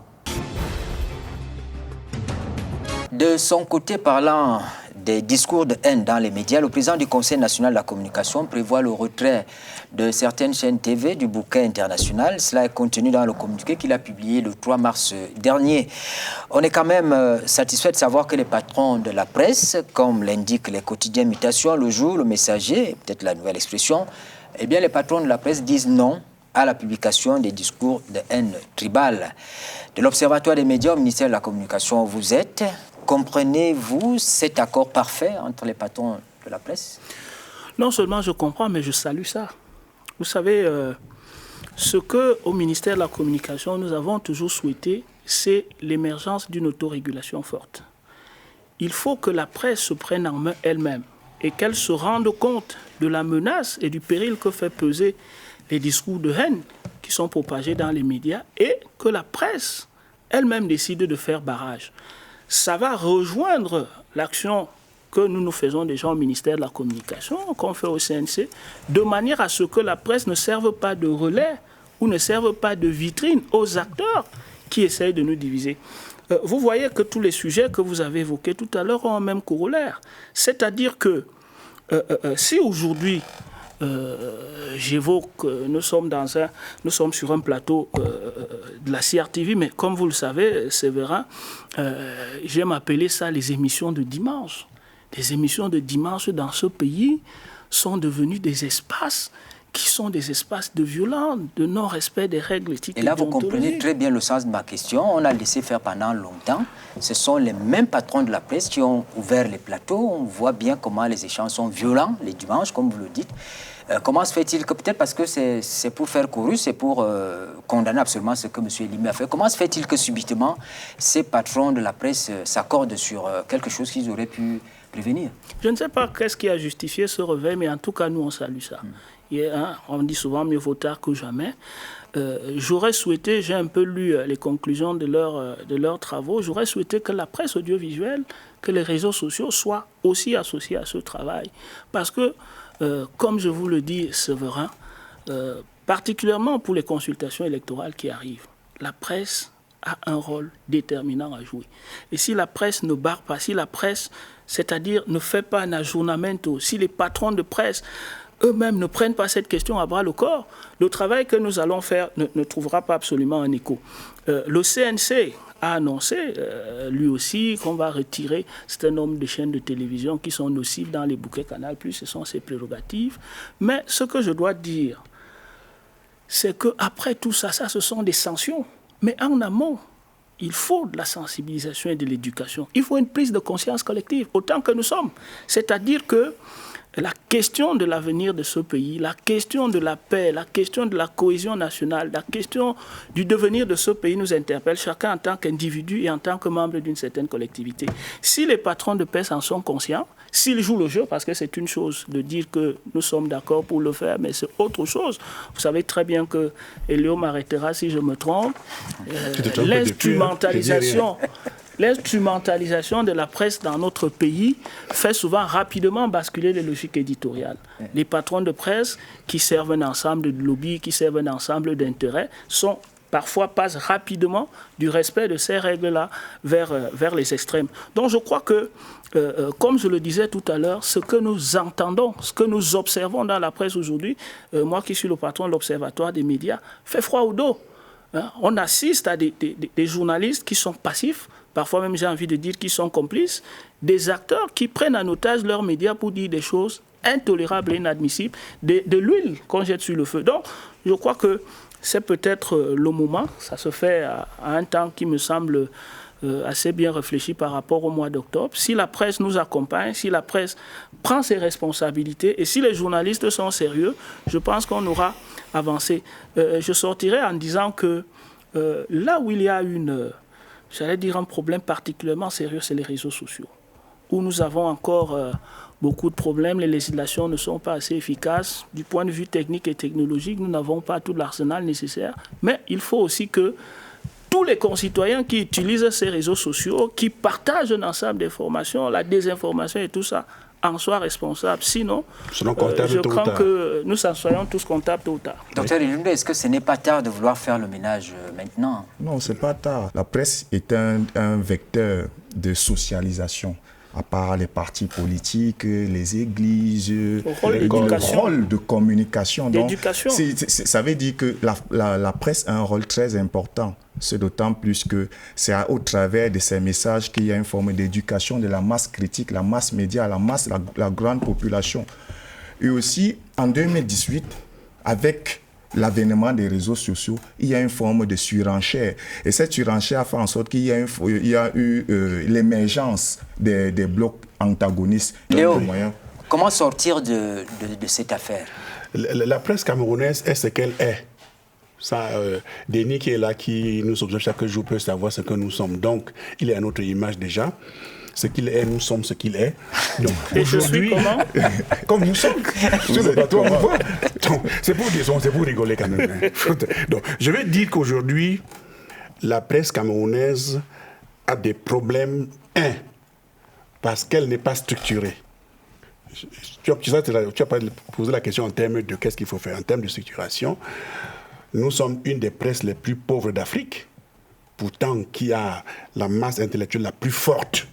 De son côté, parlant des discours de haine dans les médias, le président du Conseil national de la communication prévoit le retrait de certaines chaînes TV du bouquet international. Cela est contenu dans le communiqué qu'il a publié le 3 mars dernier. On est quand même satisfait de savoir que les patrons de la presse, comme l'indiquent les quotidiens Mutation, Le Jour, Le Messager, peut-être la nouvelle expression, eh bien les patrons de la presse disent non à la publication des discours de haine tribale. De l'Observatoire des médias au ministère de la Communication, vous êtes. Comprenez-vous cet accord parfait entre les patrons de la presse? Non seulement je comprends, mais je salue ça. Vous savez, ce qu'au ministère de la Communication, nous avons toujours souhaité, c'est l'émergence d'une autorégulation forte. Il faut que la presse se prenne en main elle-même et qu'elle se rende compte de la menace et du péril que fait peser les discours de haine qui sont propagés dans les médias et que la presse elle-même décide de faire barrage. Ça va rejoindre l'action que nous faisons déjà au ministère de la Communication, qu'on fait au CNC, de manière à ce que la presse ne serve pas de relais ou ne serve pas de vitrine aux acteurs qui essayent de nous diviser. Vous voyez que tous les sujets que vous avez évoqués tout à l'heure ont un même corollaire. C'est-à-dire que si aujourd'hui, j'évoque, nous sommes sur un plateau de la CRTV, mais comme vous le savez, Séverin, j'aime appeler ça les émissions de dimanche. Les émissions de dimanche dans ce pays sont devenues des espaces qui sont des espaces de violence, de non-respect des règles éthiques. Et là, vous comprenez très bien le sens de ma question. On a laissé faire pendant longtemps. Ce sont les mêmes patrons de la presse qui ont ouvert les plateaux. On voit bien comment les échanges sont violents les dimanches, comme vous le dites. Comment se fait-il que, peut-être parce que c'est pour faire couru, c'est pour condamner absolument ce que M. Elimi a fait, comment se fait-il que subitement ces patrons de la presse s'accordent sur quelque chose qu'ils auraient pu prévenir? Je ne sais pas qu'est-ce qui a justifié ce réveil, mais en tout cas, nous, on salue ça. On dit souvent mieux vaut tard que jamais. J'aurais souhaité, j'ai un peu lu les conclusions de leurs travaux, j'aurais souhaité que la presse audiovisuelle, que les réseaux sociaux soient aussi associés à ce travail. Parce que, comme je vous le dis, Séverin, particulièrement pour les consultations électorales qui arrivent, la presse a un rôle déterminant à jouer. Et si la presse ne barre pas, si la presse, c'est-à-dire ne fait pas un aggiornamento, si les patrons de presse eux-mêmes ne prennent pas cette question à bras le corps, le travail que nous allons faire ne trouvera pas absolument un écho. Le CNC a annoncé, lui aussi, qu'on va retirer un certain nombre de chaînes de télévision qui sont nocives dans les bouquets Canal+, ce sont ses prérogatives. Mais ce que je dois dire, c'est qu'après tout ça, ce sont des sanctions. Mais en amont, il faut de la sensibilisation et de l'éducation. Il faut une prise de conscience collective, autant que nous sommes. C'est-à-dire que la question de l'avenir de ce pays, la question de la paix, la question de la cohésion nationale, la question du devenir de ce pays nous interpelle, chacun en tant qu'individu et en tant que membre d'une certaine collectivité. Si les patrons de presse en sont conscients, s'ils jouent le jeu, parce que c'est une chose de dire que nous sommes d'accord pour le faire, mais c'est autre chose. Vous savez très bien que Elio m'arrêtera si je me trompe. L'instrumentalisation de la presse dans notre pays fait souvent rapidement basculer les logiques éditoriales. Les patrons de presse qui servent un ensemble de lobbies, qui servent un ensemble d'intérêts, passent rapidement du respect de ces règles-là vers les extrêmes. Donc je crois que, comme je le disais tout à l'heure, ce que nous entendons, ce que nous observons dans la presse aujourd'hui, moi qui suis le patron de l'Observatoire des médias, fait froid au dos. On assiste à des journalistes qui sont passifs, parfois même j'ai envie de dire qu'ils sont complices, des acteurs qui prennent en otage leurs médias pour dire des choses intolérables et inadmissibles, de l'huile qu'on jette sur le feu. Donc je crois que c'est peut-être le moment, ça se fait à un temps qui me semble assez bien réfléchi par rapport au mois d'octobre. Si la presse nous accompagne, si la presse prend ses responsabilités et si les journalistes sont sérieux, je pense qu'on aura avancé. Je sortirai en disant que là où il y a j'allais dire un problème particulièrement sérieux, c'est les réseaux sociaux, où nous avons encore beaucoup de problèmes. Les législations ne sont pas assez efficaces. Du point de vue technique et technologique, nous n'avons pas tout l'arsenal nécessaire. Mais il faut aussi que tous les concitoyens qui utilisent ces réseaux sociaux, qui partagent un ensemble d'informations, la désinformation et tout ça, en soient responsables. Sinon, je crains que nous en soyons tous comptables tôt ou tard. Docteur Ilunde, est-ce que ce n'est pas tard de vouloir faire le ménage maintenant? Non, ce n'est pas tard. La presse est un vecteur de socialisation. À part les partis politiques, les églises, le rôle de communication. Donc, ça veut dire que la presse a un rôle très important. C'est d'autant plus que c'est au travers de ces messages qu'il y a une forme d'éducation de la masse critique, la masse média, la grande population. Et aussi, en 2018, avec l'avènement des réseaux sociaux, il y a une forme de surenchère. Et cette surenchère a fait en sorte qu'il y a eu l'émergence des blocs antagonistes. Léo, comment sortir de cette affaire? La presse camerounaise est ce qu'elle est. Ça, Denis qui est là, qui nous observe chaque jour, peut savoir ce que nous sommes. Donc, il est à notre image déjà. Ce qu'il est, nous sommes ce qu'il est. Donc, et je suis comment? Comme nous sommes. Sur le plateau, on voit. C'est pour rigoler quand même. Donc, je vais dire qu'aujourd'hui, la presse camerounaise a des problèmes. Parce qu'elle n'est pas structurée. Tu as posé la question en termes de qu'est-ce qu'il faut faire. En termes de structuration, nous sommes une des presses les plus pauvres d'Afrique, pourtant qui a la masse intellectuelle la plus forte.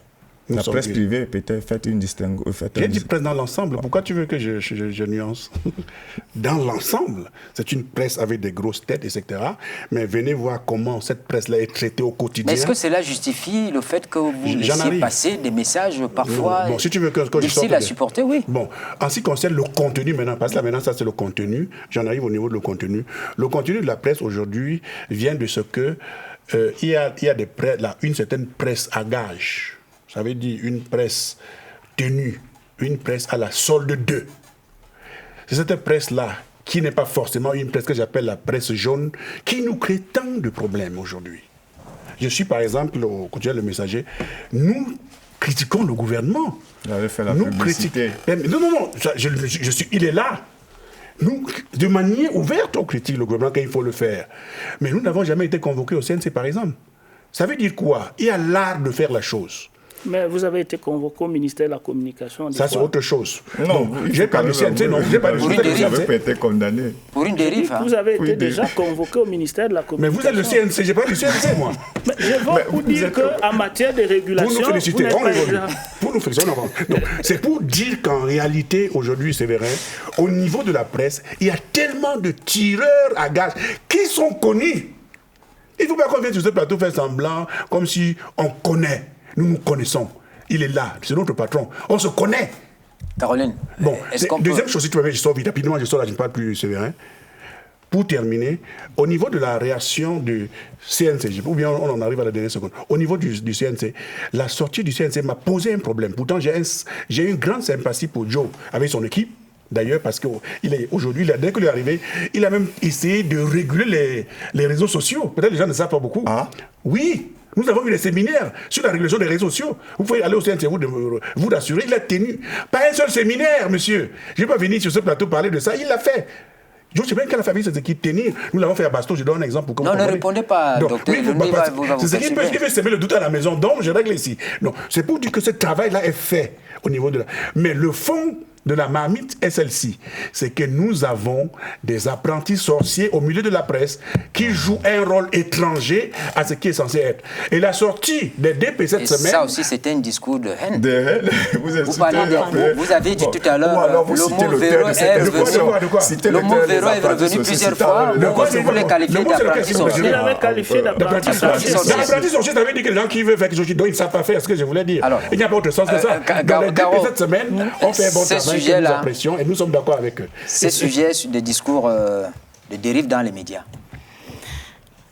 La presse privée, peut-être, faites une distinction. J'ai dit presse dans l'ensemble. Pourquoi tu veux que je nuance? Dans l'ensemble, c'est une presse avec des grosses têtes, etc. Mais venez voir comment cette presse-là est traitée au quotidien. Mais est-ce que cela justifie le fait que vous laissiez passer des messages parfois si tu veux que difficiles à supporter? Oui. Bon, en ce qui concerne le contenu maintenant, parce que là maintenant ça c'est le contenu, j'en arrive au niveau de le contenu. Le contenu de la presse aujourd'hui vient de ce que il y a une certaine presse à gage. Ça veut dire une presse tenue, une presse à la solde d'eux. C'est cette presse-là qui n'est pas forcément une presse que j'appelle la presse jaune, qui nous crée tant de problèmes aujourd'hui. Je suis par exemple, au quotidien Le Messager, nous critiquons le gouvernement. Vous avez fait la publicité. Non, il est là. Nous, de manière ouverte, on critique le gouvernement quand il faut le faire. Mais nous n'avons jamais été convoqués au CNC, par exemple. Ça veut dire quoi? Il y a l'art de faire la chose. Mais vous avez été convoqué au ministère de la Communication. Ça, c'est autre chose. Non, j'ai pas le CNC, non. J'ai pas le CNC. Vous n'avez pas été condamné. Pour une dérive. Vous avez été déjà convoqué au ministère de la Communication. Mais vous êtes le CNC, j'ai pas le CNC, moi. Mais je veux vous dire qu'en matière de régulation, pour nous féliciter, on évolue. Pour nous féliciter, on avance. C'est pour dire qu'en réalité, aujourd'hui, Séverin, au niveau de la presse, il y a tellement de tireurs à gage qui sont connus. Il ne faut pas qu'on vienne sur ce plateau faire semblant comme si on connaît. Nous nous connaissons. Il est là, c'est notre patron. On se connaît. Caroline, bon, deuxième chose, si tu veux, je sors vite, rapidement, je sors là, je ne parle plus Séverin. Pour terminer, au niveau de la réaction du CNC, ou bien on en arrive à la dernière seconde, au niveau du CNC, la sortie du CNC m'a posé un problème. Pourtant, j'ai une grande sympathie pour Joe avec son équipe. D'ailleurs, parce qu'aujourd'hui, dès qu'il est arrivé, il a même essayé de réguler les réseaux sociaux. Peut-être les gens ne savent pas beaucoup. Ah. Oui, nous avons eu des séminaires sur la régulation des réseaux sociaux. Vous pouvez aller au CNC, vous rassurer, il a tenu. Pas un seul séminaire, monsieur. Je ne vais pas venir sur ce plateau parler de ça, il l'a fait. Je ne sais même quelle famille c'est ce qui tenir. Nous l'avons fait à Bastos, je donne un exemple pour que vous compreniez. Non, ne répondez pas, docteur. C'est ce qui peut semer le doute à la maison, donc je règle ici. Non, c'est pour dire que ce travail-là est fait au niveau de la... Mais le fond de la marmite est celle-ci. C'est que nous avons des apprentis sorciers au milieu de la presse qui jouent un rôle étranger à ce qui est censé être. Et la sortie des DP cette semaine... ça aussi, c'était un discours de haine. De haine. Vous avez dit tout à l'heure, le mot Véro est revenu plusieurs fois. Vous les qualifiez d'apprentis sorciers. Il avait qualifié d'apprentis sorciers. L'apprentis sorcier, ça veut dire que les gens qui veulent faire quelque chose, donc ils ne savent pas faire ce que je voulais dire. Il n'y a pas autre sens que ça. Dans les DP cette semaine, on fait un bon travail. Là, et nous sommes d'accord avec eux. Ces sujets de discours de dérive dans les médias.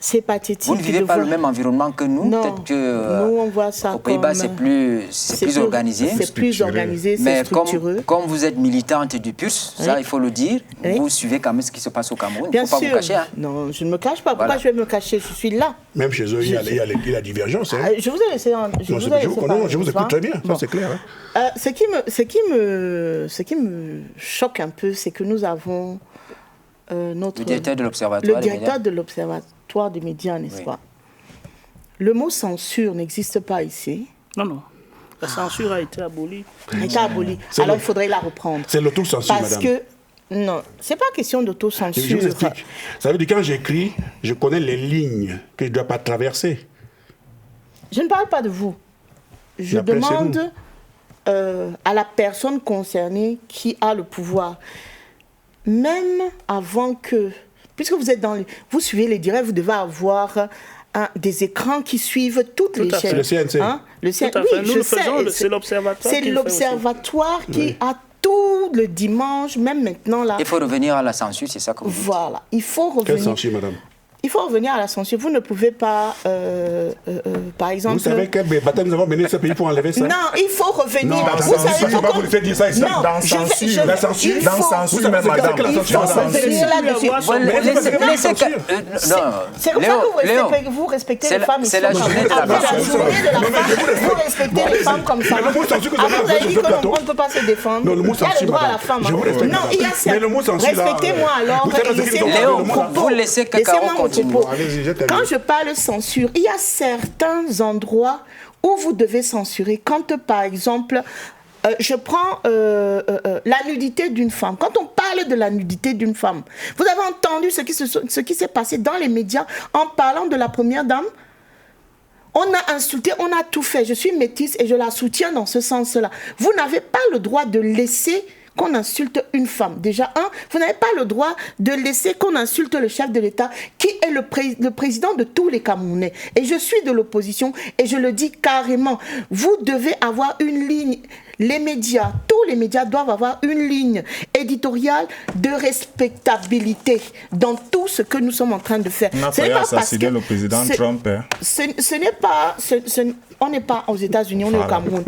C'est pathétique. Vous ne vivez pas le même environnement que nous. Non, peut-être que nous on voit ça aux Pays-Bas c'est plus organisé. C'est plus organisé, c'est structureux. Comme vous êtes militante du PURS, ça il faut le dire, vous suivez quand même ce qui se passe au Cameroun. Bien il ne faut pas sûr. vous cacher. Hein. Non, je ne me cache pas. Pourquoi je vais me cacher? Je suis là. Même chez eux, il y a la divergence. Hein. Je vous ai laissé. Je vous écoute très bien, ça c'est clair. Hein. Ce qui me choque un peu, c'est que nous avons le directeur de l'Observatoire des médias, n'est-ce pas? Le mot censure n'existe pas ici. Non. La censure a été abolie. Alors il faudrait la reprendre. C'est l'autocensure, madame. Parce que, non, c'est pas question d'autocensure. Je vous explique. Ça veut dire que quand j'écris, je connais les lignes que je ne dois pas traverser. Je ne parle pas de vous. Je demande à la personne concernée qui a le pouvoir. Même avant que... Puisque vous êtes vous suivez les directs, vous devez avoir des écrans qui suivent toutes les chaînes. C'est le CNC. Hein? Oui, je sais. C'est l'Observatoire. C'est l'Observatoire qui a tout le dimanche, même maintenant là. Il faut revenir à la censure, c'est ça que vous dites. Voilà, il faut revenir. Quelle censure, madame? Il faut revenir à la censure. Vous ne pouvez pas, par exemple... Vous savez quel baptême nous avons mené ce pays pour enlever ça? Non, il faut revenir. Non, dans censure, je ne vais pas vous laisser dire ça ici. Dans censure, la censure. Dans censure, même madame. Il faut revenir là-dessus. C'est comme ça que vous respectez les femmes ici. C'est la journée de la femme. Vous respectez les femmes comme ça. Après, vous avez dit qu'on ne peut pas se défendre. Non, le mot il y a censure, le droit à la madame. femme. Je vous respecte, Non, il y a madame. Mais le mot censure, là, respectez-moi alors. Léo, vous laissez que Caro continue. Quand je parle censure, il y a certains endroits où vous devez censurer. Quand, par exemple, je prends la nudité d'une femme. Quand on parle de la nudité d'une femme, vous avez entendu ce qui s'est passé dans les médias en parlant de la première dame? On a insulté, on a tout fait. Je suis métisse et je la soutiens dans ce sens-là. Vous n'avez pas le droit de laisser qu'on insulte une femme. Déjà, vous n'avez pas le droit de laisser qu'on insulte le chef de l'État, qui est le président de tous les Camerounais. Et je suis de l'opposition, et je le dis carrément. Vous devez avoir une ligne. Les médias, tous les médias doivent avoir une ligne éditoriale de respectabilité dans tout ce que nous sommes en train de faire. On a failli assassiner le président Trump. Ce n'est pas... on n'est pas aux États-Unis, on est au Cameroun.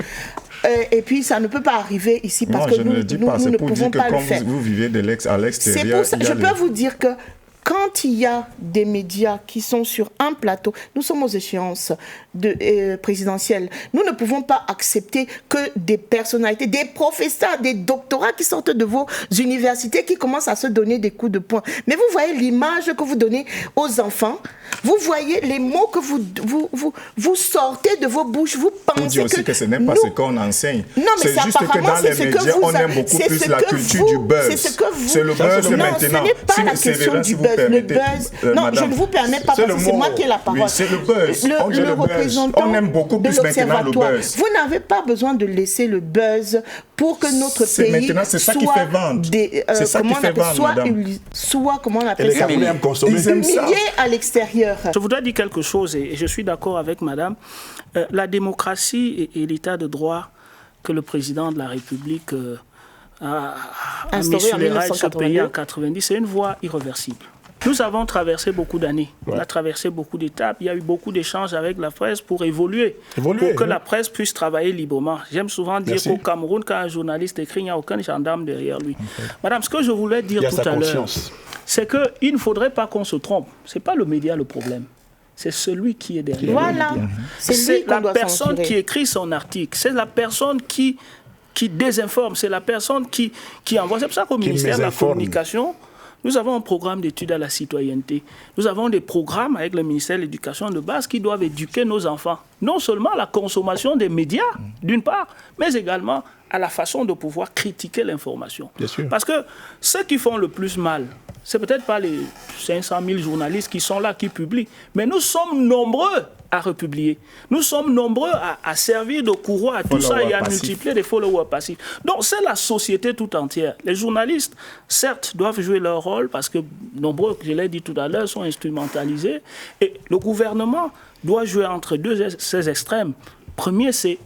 Et puis ça ne peut pas arriver ici parce que nous ne pouvons pas le faire. Vous vivez à l'extérieur. C'est pour ça, je peux vous dire que quand il y a des médias qui sont sur un plateau, nous sommes aux échéances présidentielles, nous ne pouvons pas accepter que des personnalités, des professeurs, des doctorats qui sortent de vos universités, qui commencent à se donner des coups de poing. Mais vous voyez l'image que vous donnez aux enfants, vous voyez les mots que vous sortez de vos bouches, vous pensez on dit aussi que ce n'est pas ce qu'on enseigne. Non, mais c'est juste que dans les médias, on aime beaucoup plus la culture du buzz. C'est le buzz maintenant. Non, ce n'est pas la question du buzz. Le buzz, non, je ne vous permets pas parce que c'est moi qui ai la parole. Oui, c'est le buzz. Le représentant on aime beaucoup plus maintenant le buzz. Vous n'avez pas besoin de laisser le buzz pour que notre pays maintenant, c'est ça qui fait vendre. C'est ça qui fait vendre, madame. Soit, comment on appelle ça, humilié à l'extérieur. Je voudrais dire quelque chose, et je suis d'accord avec madame. La démocratie et l'état de droit que le président de la République a mis sur les rails de ce pays en 90, c'est une voie irréversible. Nous avons traversé beaucoup d'années, on a traversé beaucoup d'étapes, il y a eu beaucoup d'échanges avec la presse pour évoluer pour que la presse puisse travailler librement. J'aime souvent dire qu'au Cameroun, quand un journaliste écrit, il n'y a aucun gendarme derrière lui. Madame, ce que je voulais dire tout à l'heure, c'est qu'il ne faudrait pas qu'on se trompe. Ce n'est pas le média le problème. C'est celui qui est derrière. Voilà. C'est la personne qui écrit son article. C'est la personne qui désinforme. C'est la personne qui envoie. C'est pour ça qu'au ministère de la Communication, nous avons un programme d'études à la citoyenneté. Nous avons des programmes avec le ministère de l'Éducation de base qui doivent éduquer nos enfants. Non seulement à la consommation des médias, d'une part, mais également à la façon de pouvoir critiquer l'information. Parce que ceux qui font le plus mal, c'est peut-être pas les 500 000 journalistes qui sont là, qui publient, mais nous sommes nombreux à republier. Nous sommes nombreux à servir de courroie à tout ça et à multiplier des followers passifs. Donc c'est la société tout entière. Les journalistes, certes, doivent jouer leur rôle parce que nombreux, je l'ai dit tout à l'heure, sont instrumentalisés. Et le gouvernement doit jouer entre ces extrêmes. Premier, c'est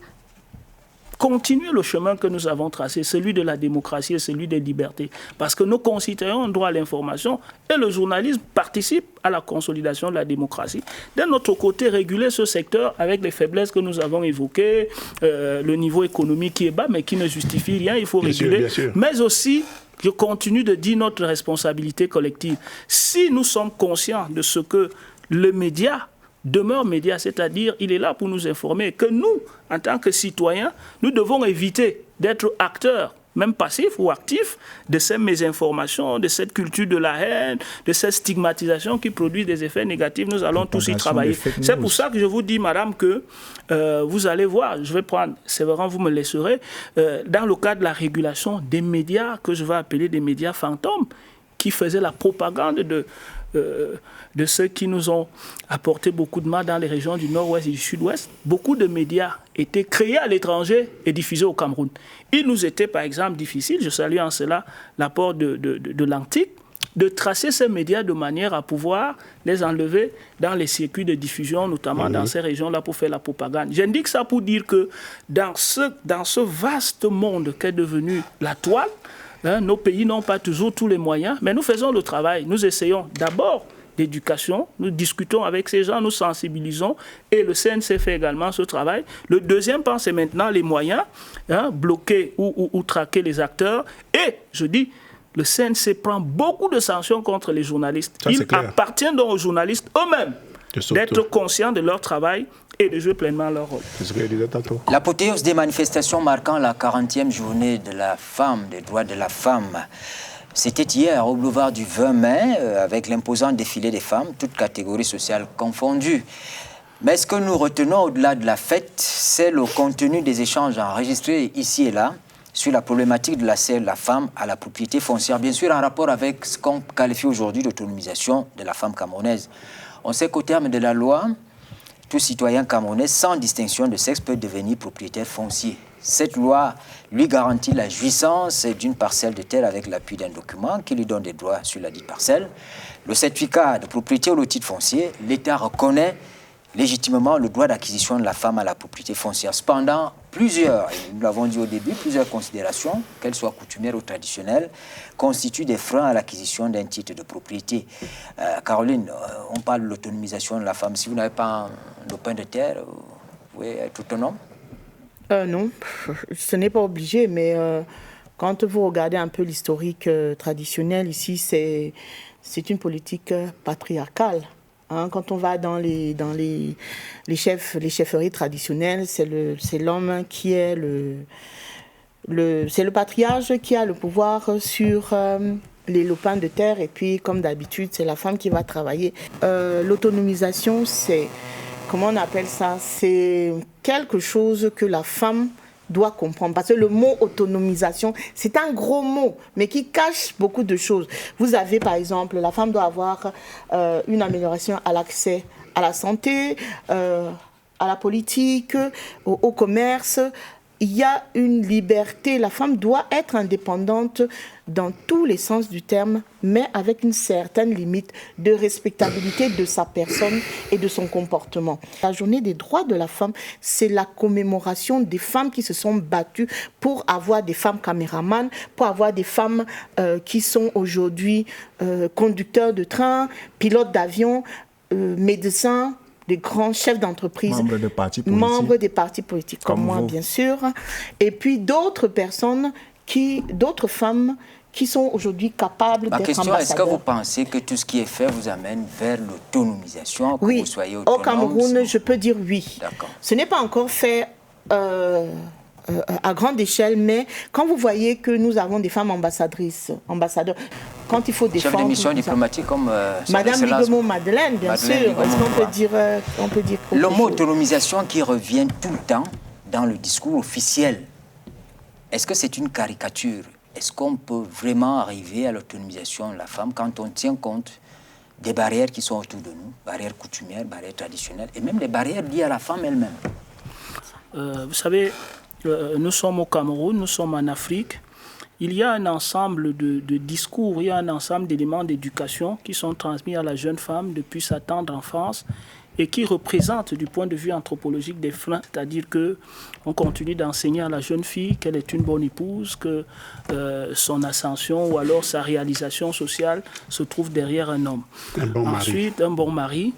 continuer le chemin que nous avons tracé, celui de la démocratie et celui des libertés. Parce que nos concitoyens ont droit à l'information et le journalisme participe à la consolidation de la démocratie. D'un autre côté, réguler ce secteur avec les faiblesses que nous avons évoquées, le niveau économique qui est bas mais qui ne justifie rien, il faut réguler. Bien sûr. Mais aussi, je continue de dire notre responsabilité collective. Si nous sommes conscients de ce que le média demeure média, c'est-à-dire il est là pour nous informer, que nous, en tant que citoyens, nous devons éviter d'être acteurs, même passifs ou actifs, de ces mésinformations, de cette culture de la haine, de cette stigmatisation qui produit des effets négatifs. Nous allons tous y travailler. C'est pour ça que je vous dis, madame, que vous allez voir, je vais prendre, c'est vrai, vous me laisserez, dans le cadre de la régulation des médias, que je vais appeler des médias fantômes, qui faisaient la propagande de ceux qui nous ont apporté beaucoup de mal dans les régions du nord-ouest et du sud-ouest. Beaucoup de médias étaient créés à l'étranger et diffusés au Cameroun. Il nous était par exemple difficile, je salue en cela l'apport de l'Antique, de tracer ces médias de manière à pouvoir les enlever dans les circuits de diffusion, notamment dans ces régions-là pour faire la propagande. J'indique ça pour dire que dans ce vaste monde qu'est devenu la toile, nos pays n'ont pas toujours tous les moyens, mais nous faisons le travail. Nous essayons d'abord d'éducation, nous discutons avec ces gens, nous sensibilisons, et le CNC fait également ce travail. Le deuxième pan, c'est maintenant les moyens, bloquer ou traquer les acteurs. Et, je dis, le CNC prend beaucoup de sanctions contre les journalistes. Il appartient donc aux journalistes eux-mêmes d'être conscients de leur travail et de jouer pleinement leur rôle. L'apothéose des manifestations marquant la 40e journée de la femme, des droits de la femme, c'était hier au boulevard du 20 mai, avec l'imposant défilé des femmes, toutes catégories sociales confondues. Mais ce que nous retenons au-delà de la fête, c'est le contenu des échanges enregistrés ici et là sur la problématique de l'accès de la femme à la propriété foncière, bien sûr en rapport avec ce qu'on qualifie aujourd'hui d'autonomisation de la femme camerounaise. On sait qu'au terme de la loi, tout citoyen camerounais, sans distinction de sexe, peut devenir propriétaire foncier. Cette loi lui garantit la jouissance d'une parcelle de terre avec l'appui d'un document qui lui donne des droits sur la dite parcelle. Le certificat de propriété ou le titre foncier, l'État reconnaît légitimement le droit d'acquisition de la femme à la propriété foncière. Cependant, nous l'avons dit au début, plusieurs considérations, qu'elles soient coutumières ou traditionnelles, constituent des freins à l'acquisition d'un titre de propriété. Caroline, on parle de l'autonomisation de la femme. Si vous n'avez pas un lopin de terre, vous pouvez être autonome? Non, ce n'est pas obligé, mais quand vous regardez un peu l'historique traditionnel, ici, c'est une politique patriarcale. Quand on va dans les chefferies traditionnelles, c'est l'homme qui est c'est le patriarche qui a le pouvoir sur les lopins de terre, et puis comme d'habitude, c'est la femme qui va travailler. L'autonomisation, c'est, comment on appelle ça? C'est quelque chose que la femme doit comprendre. Parce que le mot autonomisation, c'est un gros mot, mais qui cache beaucoup de choses. Vous avez, par exemple, la femme doit avoir une amélioration à l'accès à la santé, à la politique, au commerce. Il y a une liberté. La femme doit être indépendante dans tous les sens du terme, mais avec une certaine limite de respectabilité de sa personne et de son comportement. La journée des droits de la femme, c'est la commémoration des femmes qui se sont battues pour avoir des femmes caméramans, pour avoir des femmes qui sont aujourd'hui conducteurs de train, pilotes d'avion, médecins, des grands chefs d'entreprise, membres des partis politiques comme moi, bien sûr, et puis d'autres personnes, d'autres femmes qui sont aujourd'hui capables d'être ambassadeurs. Ma question, est-ce que vous pensez que tout ce qui est fait vous amène vers l'autonomisation, que vous soyez autonome? Au Cameroun, je peux dire oui. Ce n'est pas encore fait à grande échelle, mais quand vous voyez que nous avons des femmes ambassadeurs, quand il faut défendre... Chef de mission diplomatique comme... Madame Bigemo Madeleine, bien sûr. Est-ce qu'on peut dire le mot autonomisation qui revient tout le temps dans le discours officiel, est-ce que c'est une caricature? Est-ce qu'on peut vraiment arriver à l'autonomisation de la femme quand on tient compte des barrières qui sont autour de nous, barrières coutumières, barrières traditionnelles, et même les barrières liées à la femme elle-même? Vous savez, nous sommes au Cameroun, nous sommes en Afrique. Il y a un ensemble de discours, il y a un ensemble d'éléments d'éducation qui sont transmis à la jeune femme depuis sa tendre enfance et qui représente du point de vue anthropologique des freins, c'est-à-dire qu'on continue d'enseigner à la jeune fille qu'elle est une bonne épouse, que son ascension ou alors sa réalisation sociale se trouve derrière un homme. Ensuite, un bon mari.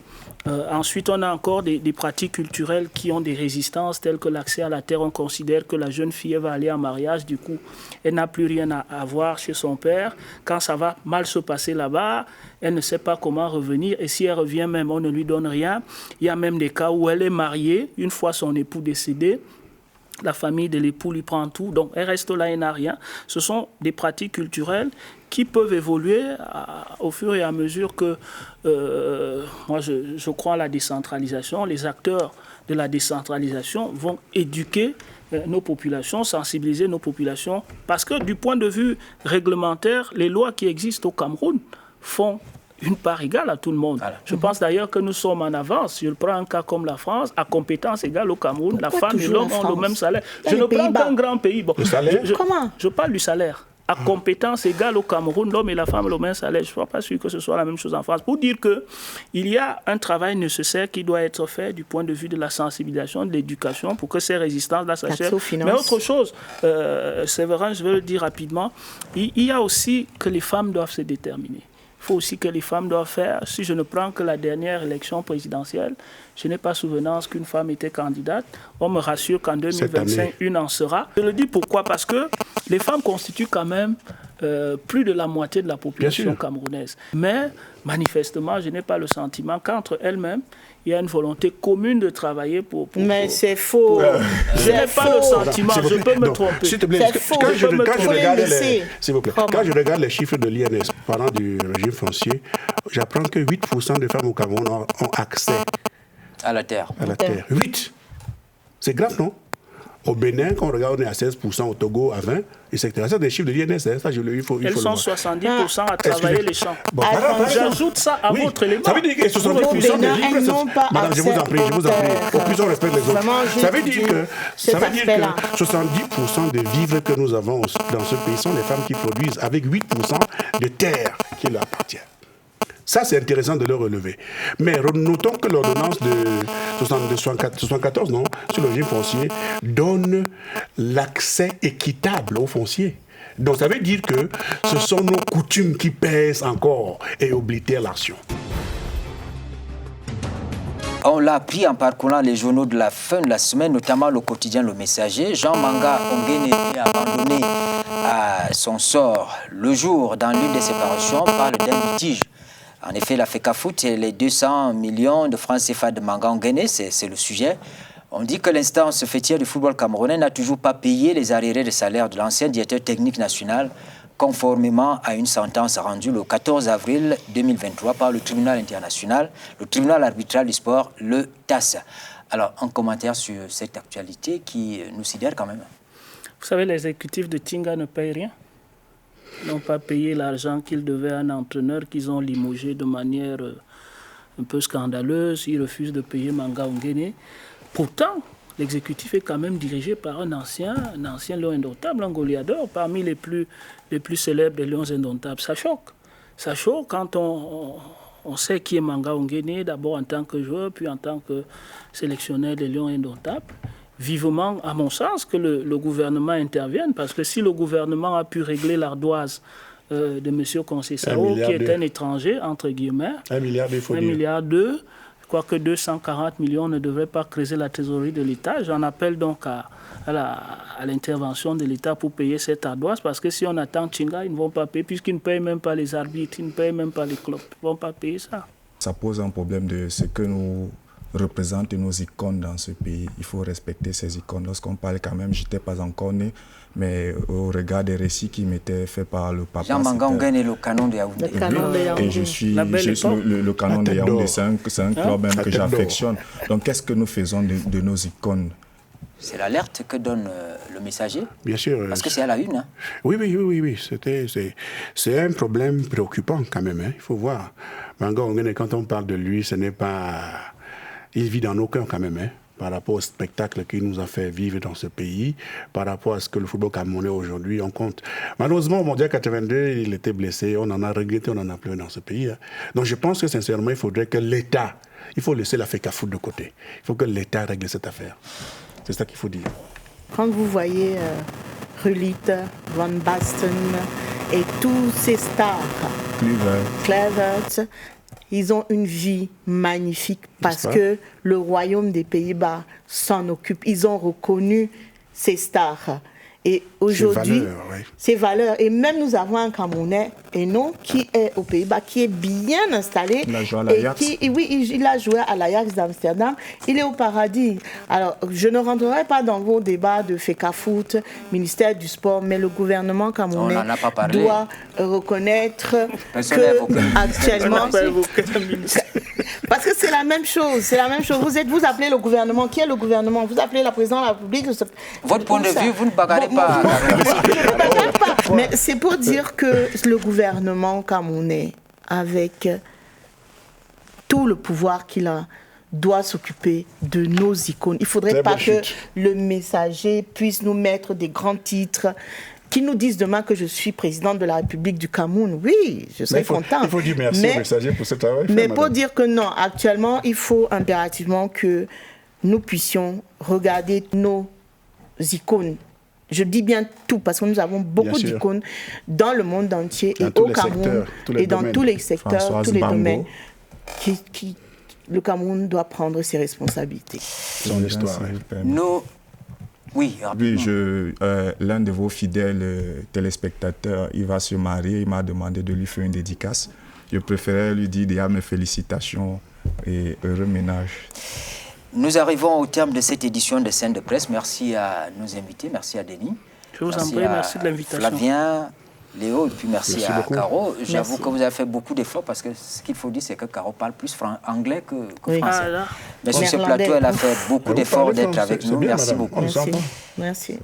Ensuite, on a encore des pratiques culturelles qui ont des résistances, telles que l'accès à la terre. On considère que la jeune fille va aller en mariage, du coup, elle n'a plus rien à avoir chez son père. Quand ça va mal se passer là-bas, elle ne sait pas comment revenir. Et si elle revient même, on ne lui donne rien. Il y a même des cas où elle est mariée, une fois son époux décédé. La famille de l'époux lui prend tout, donc elle reste là et n'a rien. Ce sont des pratiques culturelles qui peuvent évoluer au fur et à mesure que, moi je crois à la décentralisation. Les acteurs de la décentralisation vont éduquer nos populations, sensibiliser nos populations, parce que du point de vue réglementaire, les lois qui existent au Cameroun font une part égale à tout le monde. Voilà. Je pense d'ailleurs que nous sommes en avance. Je prends un cas comme la France, à compétence égale au Cameroun, la femme et l'homme ont le même salaire. Je ne prends qu'un grand pays. Bon, le salaire Comment je parle du salaire. À compétence égale au Cameroun, l'homme et la femme ont le même salaire. Je ne suis pas sûr que ce soit la même chose en France. Pour dire qu'il y a un travail nécessaire qui doit être fait du point de vue de la sensibilisation, de l'éducation, pour que ces résistances-là s'achèvent. Mais autre chose, Séverin, je vais le dire rapidement, il y a aussi que les femmes doivent se déterminer. Il faut aussi que les femmes doivent faire. Si je ne prends que la dernière élection présidentielle, je n'ai pas souvenance qu'une femme était candidate. On me rassure qu'en 2025, une en sera. Je le dis pourquoi? Parce que les femmes constituent quand même plus de la moitié de la population camerounaise. Mais manifestement, je n'ai pas le sentiment qu'entre elles-mêmes, il y a une volonté commune de travailler pour mais c'est faux. Je n'ai pas le sentiment, je peux me tromper. S'il te plaît, quand je regarde les chiffres de l'INS pendant du régime foncier, j'apprends que 8% des femmes au Cameroun ont accès à la terre. 8. C'est grave, non? Au Bénin, quand on regarde, on est à 16%, au Togo à 20%, etc. C'est des chiffres de l'INS, ça, il faut elles sont 70% à travailler les champs. Bon, j'ajoute ça à votre élément. Ça veut dire que 70% des livres... Madame, je vous en prie. Au plus on respecte les autres. Ça veut dire que 70% des vivres que nous avons dans ce pays sont les femmes qui produisent, avec 8% de terre qui leur appartient. Ça, c'est intéressant de le relever. Mais notons que l'ordonnance de 74, non, sur le régime foncier, donne l'accès équitable au foncier. Donc, ça veut dire que ce sont nos coutumes qui pèsent encore et oblitèrent l'action. On l'a appris en parcourant les journaux de la fin de la semaine, notamment le quotidien Le Messager. Jean Manga Ongene est abandonné à son sort le jour dans l'une des séparations parle d'un litige. En effet, la FECAFOOT et les 200 millions de francs CFA de Manga Ongene, c'est le sujet. On dit que l'instance fêtière du football camerounais n'a toujours pas payé les arriérés de salaire de l'ancien directeur technique national, conformément à une sentence rendue le 14 avril 2023 par le tribunal international, le tribunal arbitral du sport, le TAS. Alors, un commentaire sur cette actualité qui nous sidère quand même. Vous savez, les exécutifs de Tinga ne payent rien. Ils n'ont pas payé l'argent qu'ils devaient à un entraîneur qu'ils ont limogé de manière un peu scandaleuse. Ils refusent de payer Manga Ongene. Pourtant, l'exécutif est quand même dirigé par un ancien lion indomptable, un Goliador, parmi les plus célèbres des lions indomptables. Ça choque. Ça choque quand on sait qui est Manga Ongene, d'abord en tant que joueur, puis en tant que sélectionneur des lions indomptables. Vivement, à mon sens, que le gouvernement intervienne, parce que si le gouvernement a pu régler l'ardoise de M. Conceição, qui est un étranger, entre guillemets, 1 milliard, il faut dire. 1 milliard, je crois que 240 millions ne devraient pas creuser la trésorerie de l'État. J'en appelle donc à l'intervention de l'État pour payer cette ardoise, parce que si on attend Tinga, ils ne vont pas payer, puisqu'ils ne payent même pas les arbitres, ils ne payent même pas les clubs, ils ne vont pas payer ça. Ça pose un problème de ce que nous représentent nos icônes dans ce pays. Il faut respecter ces icônes. Lorsqu'on parle quand même, je n'étais pas encore né, mais au regard des récits qui m'étaient faits par le papa. Jean Manga Ongene est le canon de Yaoundé. Et je suis le canon de Yaoundé, c'est un club même que j'affectionne. Donc qu'est-ce que nous faisons de nos icônes? C'est l'alerte que donne le Messager. Bien sûr. Parce que c'est à la une. Hein. Oui. C'est un problème préoccupant quand même. Hein. Il faut voir. Manga Ongene, quand on parle de lui, ce n'est pas... Il vit dans nos cœurs quand même. Hein. par rapport au spectacle qu'il nous a fait vivre dans ce pays, par rapport à ce que le football camerounais aujourd'hui, on compte. Malheureusement, au Mondial 82, il était blessé, on en a regretté, on en a pleuré dans ce pays. Donc je pense que sincèrement, il faudrait que l'État, il faut laisser la FECAFOOT de côté. Il faut que l'État règle cette affaire. C'est ça qu'il faut dire. Quand vous voyez Gullit, Van Basten et tous ces stars, Kluivert, ils ont une vie magnifique parce que le royaume des Pays-Bas s'en occupe. Ils ont reconnu ces stars. Et aujourd'hui, ces valeurs. Et même nous avons un Camerounais, et non, qui est aux Pays-Bas, qui est bien installé. Il a joué à l'Ajax. Il a joué à l'Ajax d'Amsterdam. Il est au paradis. Alors, je ne rentrerai pas dans vos débats de FECAFOOT, ministère du Sport, mais le gouvernement camerounais doit reconnaître que actuellement... Parce que c'est la même chose. C'est la même chose. Vous appelez le gouvernement. Qui est le gouvernement? Vous appelez la présidente de la République. Votre point de vue, vous ne bagarrez pas. Mais c'est pour dire que le gouvernement camerounais, avec tout le pouvoir qu'il a, doit s'occuper de nos icônes. Il ne faudrait pas que le messager puisse nous mettre des grands titres, qui nous disent demain que je suis présidente de la République du Cameroun. Oui, je serais content. Il faut dire merci au messager pour ce travail. Mais pour dire que non, actuellement, il faut impérativement que nous puissions regarder nos icônes. Je dis bien tout, parce que nous avons beaucoup d'icônes dans le monde entier et au Cameroun, et dans tous les secteurs, tous les domaines. Le Cameroun doit prendre ses responsabilités. Son histoire. Oui, l'un de vos fidèles téléspectateurs, il va se marier, il m'a demandé de lui faire une dédicace. Je préférais lui dire déjà mes félicitations et heureux ménage. Nous arrivons au terme de cette édition de Scène de Presse. Merci à nos invités, merci à Denis. Je vous en prie, merci de l'invitation. Flavien, Léo, et puis merci à Caro. J'avoue que vous avez fait beaucoup d'efforts parce que ce qu'il faut dire, c'est que Caro parle plus anglais que français. Mais sur ce plateau, elle a fait beaucoup d'efforts d'être avec nous. Merci beaucoup. Merci.